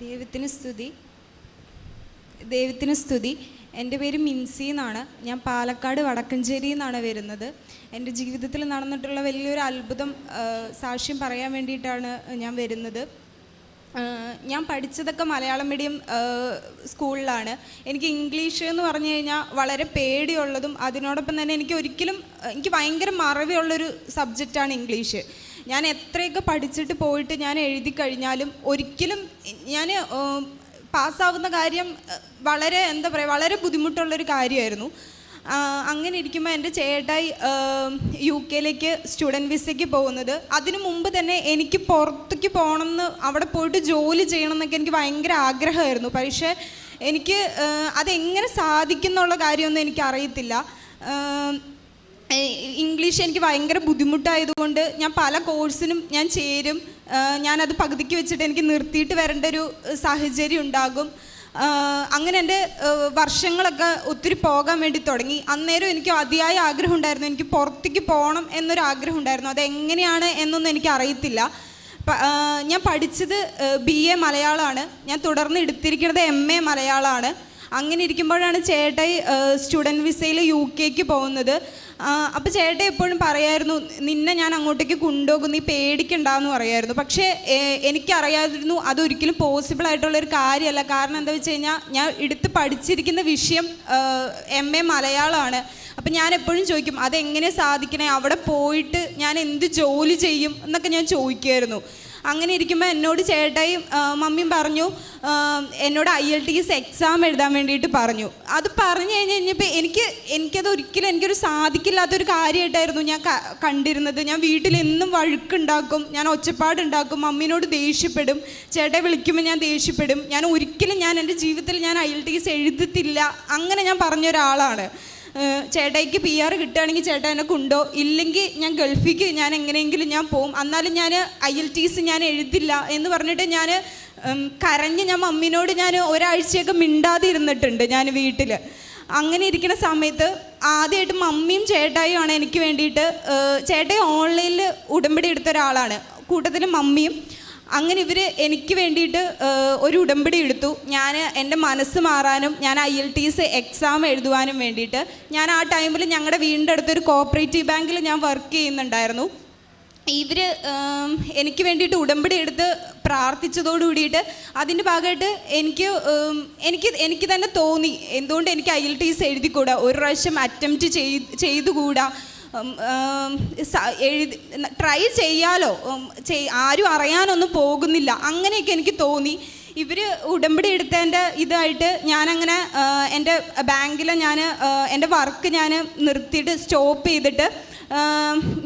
ദൈവത്തിന് സ്തുതി. ദൈവത്തിന് സ്തുതി. എൻ്റെ പേര് മിൻസി എന്നാണ്. ഞാൻ പാലക്കാട് വടക്കഞ്ചേരിയിൽ നിന്നാണ് വരുന്നത്. എൻ്റെ ജീവിതത്തിൽ നടന്നിട്ടുള്ള വലിയൊരു അത്ഭുതം സാക്ഷ്യം പറയാൻ വേണ്ടിയിട്ടാണ് ഞാൻ വരുന്നത്. ഞാൻ പഠിച്ചതൊക്കെ മലയാളം മീഡിയം സ്കൂളിലാണ്. എനിക്ക് ഇംഗ്ലീഷ് എന്ന് പറഞ്ഞു കഴിഞ്ഞാൽ വളരെ പേടിയുള്ളതും അതിനോടൊപ്പം തന്നെ എനിക്ക് ഭയങ്കര മറവിയുള്ളൊരു സബ്ജക്റ്റാണ് ഇംഗ്ലീഷ്. ഞാൻ എത്രയൊക്കെ പഠിച്ചിട്ട് പോയിട്ട് ഞാൻ എഴുതി കഴിഞ്ഞാലും ഒരിക്കലും ഞാൻ പാസ്സാവുന്ന കാര്യം വളരെ ബുദ്ധിമുട്ടുള്ളൊരു കാര്യമായിരുന്നു. അങ്ങനെ ഇരിക്കുമ്പോൾ എൻ്റെ ചേട്ടായി UK സ്റ്റുഡൻറ്റ് വിസയ്ക്ക് പോകുന്നത്. അതിനു മുമ്പ് തന്നെ എനിക്ക് പുറത്തേക്ക് പോകണമെന്ന്, അവിടെ പോയിട്ട് ജോലി ചെയ്യണം എന്നൊക്കെ എനിക്ക് ഭയങ്കര ആഗ്രഹമായിരുന്നു. പക്ഷേ എനിക്ക് അതെങ്ങനെ സാധിക്കും എന്നുള്ള കാര്യമൊന്നും എനിക്കറിയത്തില്ല. ഇംഗ്ലീഷ് എനിക്ക് ഭയങ്കര ബുദ്ധിമുട്ടായതുകൊണ്ട് ഞാൻ പല കോഴ്സിനും ഞാൻ ചേരും. ഞാനത് പകുതിക്ക് വെച്ചിട്ട് എനിക്ക് നിർത്തിയിട്ട് വരേണ്ട ഒരു സാഹചര്യം ഉണ്ടാകും. അങ്ങനെ എൻ്റെ വർഷങ്ങളൊക്കെ ഒത്തിരി പോകാൻ വേണ്ടി തുടങ്ങി. അന്നേരം എനിക്ക് അതിയായ ആഗ്രഹം ഉണ്ടായിരുന്നു, എനിക്ക് പുറത്തേക്ക് പോകണം എന്നൊരു ആഗ്രഹം ഉണ്ടായിരുന്നു. അതെങ്ങനെയാണ് എന്നൊന്നും എനിക്ക് അറിയത്തില്ല. ഞാൻ പഠിച്ചത് BA മലയാളമാണ്. ഞാൻ തുടർന്ന് എടുത്തിരിക്കുന്നത് MA മലയാളമാണ്. അങ്ങനെ ഇരിക്കുമ്പോഴാണ് ചേട്ടായി സ്റ്റുഡൻറ്റ് വിസയിൽ UK പോകുന്നത്. അപ്പോൾ ചേട്ടൻ എപ്പോഴും പറയായിരുന്നു, നിന്നെ ഞാൻ അങ്ങോട്ടേക്ക് കൊണ്ടുപോകും, നീ പേടിക്കണ്ടെന്ന് പറയായിരുന്നു. പക്ഷേ എനിക്കറിയാതിരുന്നു അതൊരിക്കലും പോസിബിളായിട്ടുള്ളൊരു കാര്യമല്ല. കാരണം എന്താ വെച്ച് കഴിഞ്ഞാൽ ഞാൻ എടുത്ത് പഠിച്ചിരിക്കുന്ന വിഷയം MA മലയാളമാണ്. അപ്പം ഞാൻ എപ്പോഴും ചോദിക്കും, അതെങ്ങനെ സാധിക്കണേ, അവിടെ പോയിട്ട് ഞാൻ എന്ത് ജോലി ചെയ്യും എന്നൊക്കെ ഞാൻ ചോദിക്കുമായിരുന്നു. അങ്ങനെ ഇരിക്കുമ്പോൾ എന്നോട് ചേട്ടായും മമ്മിയും പറഞ്ഞു, എന്നോട് IELTS എക്സാം എഴുതാൻ വേണ്ടിയിട്ട് പറഞ്ഞു. അത് പറഞ്ഞു കഴിഞ്ഞപ്പോൾ എനിക്കത് ഒരിക്കലും എനിക്കൊരു സാധിക്കില്ലാത്തൊരു കാര്യമായിട്ടായിരുന്നു ഞാൻ കണ്ടിരുന്നത്. ഞാൻ വീട്ടിലെന്നും വഴക്കുണ്ടാക്കും, ഞാൻ ഒച്ചപ്പാടുണ്ടാക്കും, മമ്മീനോട് ദേഷ്യപ്പെടും, ചേട്ടയെ വിളിക്കുമ്പോൾ ഞാൻ ദേഷ്യപ്പെടും. ഞാൻ എൻ്റെ ജീവിതത്തിൽ ഞാൻ IELTS എഴുതത്തില്ല, അങ്ങനെ ഞാൻ പറഞ്ഞൊരാളാണ്. ചേട്ടായിക്ക് PR കിട്ടുകയാണെങ്കിൽ ചേട്ടാ എന്നെ കൊണ്ടോ, ഇല്ലെങ്കിൽ ഞാൻ ഗൾഫിക്ക് ഞാൻ എങ്ങനെയെങ്കിലും ഞാൻ പോവും, എന്നാലും ഞാൻ IELTS ഞാൻ എഴുതില്ല എന്ന് പറഞ്ഞിട്ട് ഞാൻ കരഞ്ഞ് ഞാൻ മമ്മീനോട് ഞാൻ ഒരാഴ്ചയൊക്കെ മിണ്ടാതെ ഇരുന്നിട്ടുണ്ട് ഞാൻ വീട്ടിൽ. അങ്ങനെ ഇരിക്കുന്ന സമയത്ത് ആദ്യമായിട്ട് മമ്മിയും ചേട്ടായിയുമാണ് എനിക്ക് വേണ്ടിയിട്ട്, ചേട്ടായി ഓൺലൈനിൽ ഉടമ്പടി എടുത്ത ഒരാളാണ്, കൂട്ടത്തിൽ മമ്മിയും. അങ്ങനെ ഇവർ എനിക്ക് വേണ്ടിയിട്ട് ഒരു ഉടമ്പടി എടുത്തു. ഞാൻ എൻ്റെ മനസ്സ് മാറാനും ഞാൻ IELTS എക്സാം എഴുതുവാനും വേണ്ടിയിട്ട്. ഞാൻ ആ ടൈമിൽ ഞങ്ങളുടെ വീടിൻ്റെ അടുത്തൊരു കോപ്പറേറ്റീവ് ബാങ്കിൽ ഞാൻ വർക്ക് ചെയ്യുന്നുണ്ടായിരുന്നു. ഇവർ എനിക്ക് വേണ്ടിയിട്ട് ഉടമ്പടി എടുത്ത് പ്രാർത്ഥിച്ചതോടു കൂടിയിട്ട് അതിൻ്റെ ഭാഗമായിട്ട് എനിക്ക് തന്നെ തോന്നി, എന്തുകൊണ്ട് എനിക്ക് IELTS എഴുതിക്കൂടാ, ഒരു പ്രാവശ്യം അറ്റംപ്റ്റ് ചെയ്തുകൂടാ, ട്രൈ ചെയ്യാലോ, ആരും അറിയാനൊന്നും പോകുന്നില്ല, അങ്ങനെയൊക്കെ എനിക്ക് തോന്നി. ഇവർ ഉടമ്പടി എടുത്തതിൻ്റെ ഇതായിട്ട് ഞാനങ്ങനെ എൻ്റെ ബാങ്കിൽ എൻ്റെ വർക്ക് ഞാൻ നിർത്തിയിട്ട് സ്റ്റോപ്പ് ചെയ്തിട്ട്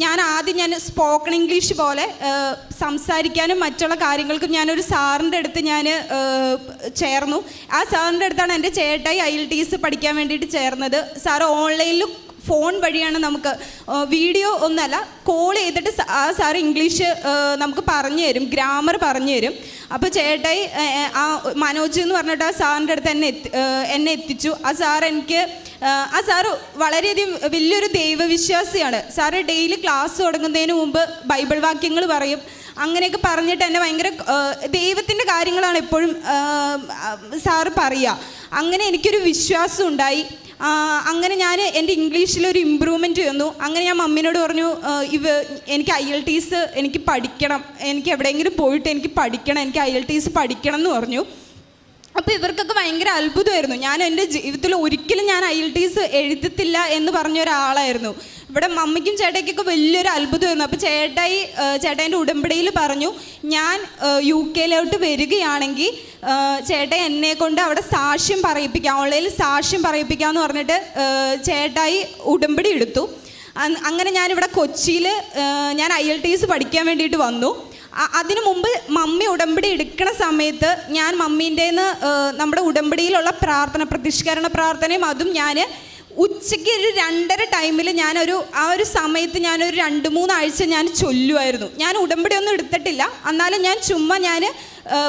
ഞാൻ സ്പോക്കൺ ഇംഗ്ലീഷ് പോലെ സംസാരിക്കാനും മറ്റുള്ള കാര്യങ്ങൾക്കും ഞാനൊരു സാറിൻ്റെ അടുത്ത് ഞാൻ ചേർന്നു. ആ സാറിൻ്റെ അടുത്താണ് എൻ്റെ ചേട്ടായി IELTS പഠിക്കാൻ വേണ്ടിയിട്ട് ചേർന്നത്. സാറ് ഓൺലൈനിൽ ഫോൺ വഴിയാണ് നമുക്ക്, വീഡിയോ ഒന്നല്ല, കോൾ ചെയ്തിട്ട് ആ സാർ ഇംഗ്ലീഷ് നമുക്ക് പറഞ്ഞു തരും, ഗ്രാമർ പറഞ്ഞു തരും. അപ്പോൾ ചേട്ടായി ആ മനോജ് എന്ന് പറഞ്ഞിട്ട് ആ സാറിൻ്റെ അടുത്ത് എന്നെ എത്തിച്ചു. ആ സാറ് വളരെയധികം വലിയൊരു ദൈവവിശ്വാസിയാണ്. സാറ് ഡെയിലി ക്ലാസ് തുടങ്ങുന്നതിന് മുമ്പ് ബൈബിൾ വാക്യങ്ങൾ പറയും. അങ്ങനെയൊക്കെ പറഞ്ഞിട്ട് എന്നെ ഭയങ്കര ദൈവത്തിൻ്റെ കാര്യങ്ങളാണ് എപ്പോഴും സാറ് പറയുക. അങ്ങനെ എനിക്കൊരു വിശ്വാസം ഉണ്ടായി. അങ്ങനെ ഞാൻ എൻ്റെ ഇംഗ്ലീഷിലൊരു ഇമ്പ്രൂവ്മെൻറ്റ് വന്നു. അങ്ങനെ ഞാൻ മമ്മിനോട് പറഞ്ഞു, എനിക്ക് IELTS എനിക്ക് പഠിക്കണം, എനിക്ക് എവിടെയെങ്കിലും പോയിട്ട് എനിക്ക് പഠിക്കണം, എനിക്ക് IELTS പഠിക്കണം എന്ന് പറഞ്ഞു. അപ്പോൾ ഇവർക്കൊക്കെ ഭയങ്കര അത്ഭുതമായിരുന്നു. ഞാൻ എൻ്റെ ജീവിതത്തിൽ ഒരിക്കലും ഞാൻ IELTS എഴുതത്തില്ല എന്ന് പറഞ്ഞ ഒരാളായിരുന്നു. ഇവിടെ മമ്മിക്കും ചേട്ടായിക്കൊക്കെ വലിയൊരു അത്ഭുതമായിരുന്നു. അപ്പോൾ ചേട്ടായിൻ്റെ ഉടമ്പടിയിൽ പറഞ്ഞു, ഞാൻ UK വരികയാണെങ്കിൽ ചേട്ടായി എന്നെ കൊണ്ട് അവിടെ സാക്ഷ്യം പറയിപ്പിക്കാം, ഓൺലൈനിൽ സാക്ഷ്യം പറയിപ്പിക്കാമെന്ന് പറഞ്ഞിട്ട് ചേട്ടായി ഉടമ്പടി എടുത്തു. അങ്ങനെ ഞാനിവിടെ കൊച്ചിയിൽ ഞാൻ IELTS പഠിക്കാൻ വേണ്ടിയിട്ട് വന്നു. അതിനു മുമ്പ് മമ്മി ഉടമ്പടി എടുക്കണ സമയത്ത് ഞാൻ മമ്മീൻ്റെന്ന് നമ്മുടെ ഉടമ്പടിയിലുള്ള പ്രതിഷ്കരണ പ്രാർത്ഥനയും അതും ഞാൻ ഉച്ചയ്ക്ക് ഒരു 2:30 ടൈമിൽ ആ ഒരു സമയത്ത് ഞാനൊരു 2-3 ആഴ്ച ഞാൻ ചൊല്ലുമായിരുന്നു. ഞാൻ ഉടമ്പടി ഒന്നും എടുത്തിട്ടില്ല, എന്നാലും ഞാൻ ചുമ്മാ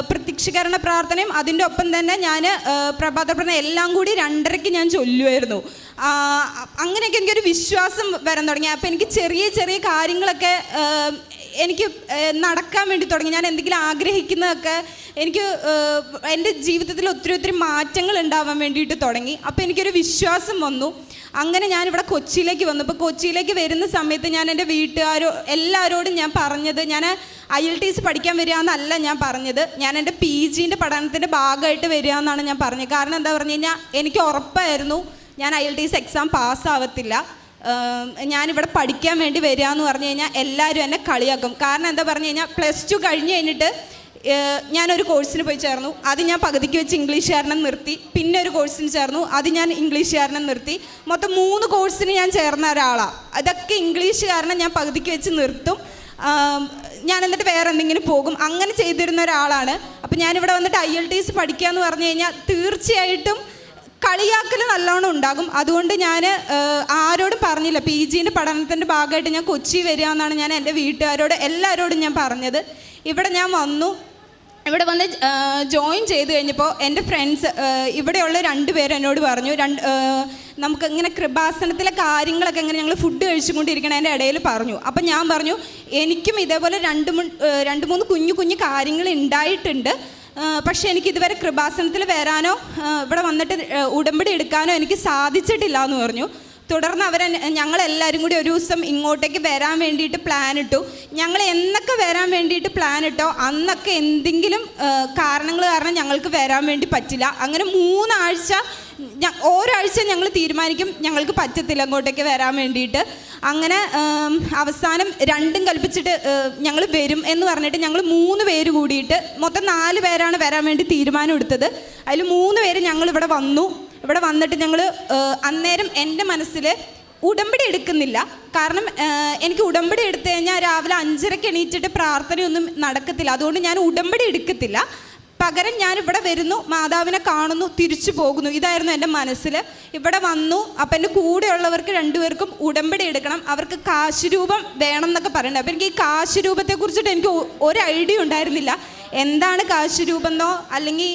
പ്രത്യക്ഷീകരണ പ്രാർത്ഥനയും അതിൻ്റെ ഒപ്പം തന്നെ ഞാൻ പ്രഭാത പ്രാർത്ഥന എല്ലാം കൂടി 2:30 ഞാൻ ചൊല്ലുമായിരുന്നു. അങ്ങനെയൊക്കെ എനിക്കൊരു വിശ്വാസം വരാൻ തുടങ്ങി. അപ്പോൾ എനിക്ക് ചെറിയ ചെറിയ കാര്യങ്ങളൊക്കെ എനിക്ക് നടക്കാൻ വേണ്ടി തുടങ്ങി. ഞാൻ എന്തെങ്കിലും ആഗ്രഹിക്കുന്നതൊക്കെ എനിക്ക് എൻ്റെ ജീവിതത്തിൽ ഒത്തിരി മാറ്റങ്ങൾ ഉണ്ടാവാൻ വേണ്ടിയിട്ട് തുടങ്ങി. അപ്പോൾ എനിക്കൊരു വിശ്വാസം വന്നു. അങ്ങനെ ഞാനിവിടെ കൊച്ചിയിലേക്ക് വന്നു. ഇപ്പോൾ കൊച്ചിയിലേക്ക് വരുന്ന സമയത്ത് ഞാൻ എൻ്റെ എല്ലാവരോടും ഞാൻ പറഞ്ഞത്, ഞാൻ IELTS പഠിക്കാൻ വരിക എന്നല്ല ഞാൻ പറഞ്ഞത്, ഞാൻ എൻ്റെ PGൻ്റെ പഠനത്തിൻ്റെ ഭാഗമായിട്ട് വരിക എന്നാണ് ഞാൻ പറഞ്ഞത്. കാരണം എന്താ പറഞ്ഞു കഴിഞ്ഞാൽ എനിക്ക് ഉറപ്പായിരുന്നു ഞാൻ IELTS എക്സാം പാസ്സാവത്തില്ല. ഞാനിവിടെ പഠിക്കാൻ വേണ്ടി വരിക എന്ന് പറഞ്ഞു കഴിഞ്ഞാൽ എല്ലാവരും എന്നെ കളിയാക്കും. കാരണം എന്താ പറഞ്ഞു കഴിഞ്ഞാൽ +2 കഴിഞ്ഞ് കഴിഞ്ഞിട്ട് ഞാനൊരു കോഴ്സിന് പോയി ചേർന്നു. അത് ഞാൻ പകുതിക്ക് വെച്ച് ഇംഗ്ലീഷുകാരനെ നിർത്തി. പിന്നെ ഒരു കോഴ്സിന് ചേർന്നു, അത് ഞാൻ ഇംഗ്ലീഷുകാരനെ നിർത്തി. മൊത്തം 3 കോഴ്സിന് ഞാൻ ചേർന്ന ഒരാളാണ്. അതൊക്കെ ഇംഗ്ലീഷുകാരനെ ഞാൻ പകുതിക്ക് വെച്ച് നിർത്തും, ഞാൻ എന്നിട്ട് വേറെ എന്തെങ്കിലും പോകും. അങ്ങനെ ചെയ്തിരുന്ന ഒരാളാണ്. അപ്പം ഞാനിവിടെ വന്നിട്ട് IELTS പഠിക്കുക എന്ന് പറഞ്ഞു കഴിഞ്ഞാൽ തീർച്ചയായിട്ടും കളിയാക്കൽ നല്ലോണം ഉണ്ടാകും. അതുകൊണ്ട് ഞാൻ ആരോടും പറഞ്ഞില്ല. PGൻ്റെ പഠനത്തിൻ്റെ ഭാഗമായിട്ട് ഞാൻ കൊച്ചി വരിക എന്നാണ് ഞാൻ എൻ്റെ വീട്ടുകാരോട് എല്ലാവരോടും ഞാൻ പറഞ്ഞത്. ഇവിടെ ഞാൻ വന്നു. ഇവിടെ വന്ന് ജോയിൻ ചെയ്ത് കഴിഞ്ഞപ്പോൾ എൻ്റെ ഫ്രണ്ട്സ് ഇവിടെയുള്ള 2 പേര് എന്നോട് പറഞ്ഞു, നമുക്ക് ഇങ്ങനെ കൃപാസനത്തിലെ കാര്യങ്ങളൊക്കെ ഇങ്ങനെ ഞങ്ങൾ ഫുഡ് കഴിച്ചുകൊണ്ടിരിക്കണതിൻ്റെ ഇടയിൽ പറഞ്ഞു. അപ്പം ഞാൻ പറഞ്ഞു, എനിക്കും ഇതേപോലെ 2-3 കുഞ്ഞു കാര്യങ്ങൾ ഉണ്ടായിട്ടുണ്ട്. പക്ഷേ എനിക്കിതുവരെ കൃപാസനത്തിൽ വരാനോ ഇവിടെ വന്നിട്ട് ഉടമ്പടി എടുക്കാനോ എനിക്ക് സാധിച്ചിട്ടില്ല എന്ന് പറഞ്ഞു. തുടർന്ന് ഞങ്ങളെല്ലാവരും കൂടി ഒരു ദിവസം ഇങ്ങോട്ടേക്ക് വരാൻ വേണ്ടിയിട്ട് പ്ലാൻ ഇട്ടു. ഞങ്ങൾ എന്നൊക്കെ വരാൻ വേണ്ടിയിട്ട് പ്ലാൻ ഇട്ടോ അന്നൊക്കെ എന്തെങ്കിലും കാരണങ്ങൾ കാരണം ഞങ്ങൾക്ക് വരാൻ വേണ്ടി പറ്റില്ല. അങ്ങനെ 3 ആഴ്ച ഒരാഴ്ച ഞങ്ങൾ തീരുമാനിക്കും ഞങ്ങൾക്ക് പറ്റത്തില്ല അങ്ങോട്ടേക്ക് വരാൻ വേണ്ടിയിട്ട്. അങ്ങനെ അവസാനം 2ഉം കൽപ്പിച്ചിട്ട് ഞങ്ങൾ വരും എന്ന് പറഞ്ഞിട്ട് ഞങ്ങൾ 3 പേര് കൂടിയിട്ട് മൊത്തം 4 പേരാണ് വരാൻ വേണ്ടി തീരുമാനം എടുത്തത്. അതിൽ 3 പേര് ഞങ്ങളിവിടെ വന്നു. ഇവിടെ വന്നിട്ട് ഞങ്ങൾ അന്നേരം എൻ്റെ മനസ്സിൽ ഉടമ്പടി എടുക്കുന്നില്ല. കാരണം എനിക്ക് ഉടമ്പടി എടുത്തു കഴിഞ്ഞാൽ രാവിലെ 5:30 എണീറ്റിട്ട് പ്രാർത്ഥനയൊന്നും നടക്കത്തില്ല. അതുകൊണ്ട് ഞാൻ ഉടമ്പടി എടുക്കത്തില്ല. പകരം ഞാനിവിടെ വരുന്നു, മാതാവിനെ കാണുന്നു, തിരിച്ചു പോകുന്നു. ഇതായിരുന്നു എൻ്റെ മനസ്സിൽ. ഇവിടെ വന്നു. അപ്പം എൻ്റെ കൂടെയുള്ളവർക്ക് 2 പേർക്കും ഉടമ്പടി എടുക്കണം, അവർക്ക് കാശ് രൂപം വേണം എന്നൊക്കെ പറയണ്ടേ. അപ്പം എനിക്ക് ഈ കാശ് രൂപത്തെക്കുറിച്ചിട്ട് എനിക്ക് ഒരു ഐഡിയ ഉണ്ടായിരുന്നില്ല. എന്താണ് കാശ് രൂപം എന്നോ അല്ലെങ്കിൽ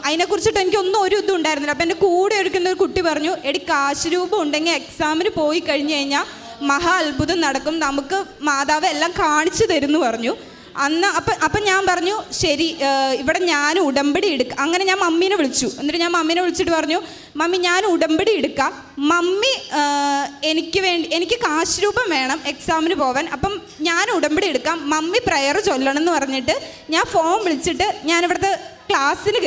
അതിനെക്കുറിച്ചിട്ട് എനിക്കൊന്നും ഒരു ഇതും ഉണ്ടായിരുന്നില്ല. അപ്പം എൻ്റെ കൂടെ എടുക്കുന്ന ഒരു കുട്ടി പറഞ്ഞു, എടി കാശ് രൂപം ഉണ്ടെങ്കിൽ എക്സാമിന് പോയി കഴിഞ്ഞ് കഴിഞ്ഞാൽ മഹാ അത്ഭുതം നടക്കും, നമുക്ക് മാതാവ് എല്ലാം കാണിച്ചു തരുമെന്ന് പറഞ്ഞു. അപ്പം ഞാൻ പറഞ്ഞു ശരി, ഇവിടെ ഞാൻ ഉടമ്പടി എടുക്കാം. അങ്ങനെ ഞാൻ മമ്മീനെ വിളിച്ചു. എന്നിട്ട് ഞാൻ മമ്മീനെ വിളിച്ചിട്ട് പറഞ്ഞു, മമ്മി ഞാൻ ഉടമ്പടി എടുക്കാം, മമ്മി എനിക്ക് കാശ് രൂപം വേണം എക്സാമിന് പോവാൻ, അപ്പം ഞാൻ ഉടമ്പടി എടുക്കാം, മമ്മി പ്രയർ ചൊല്ലണം എന്ന് പറഞ്ഞിട്ട് ഞാൻ ഫോൺ വിളിച്ചിട്ട് ഞാനിവിടുത്തെ ക്ലാസ്സിന്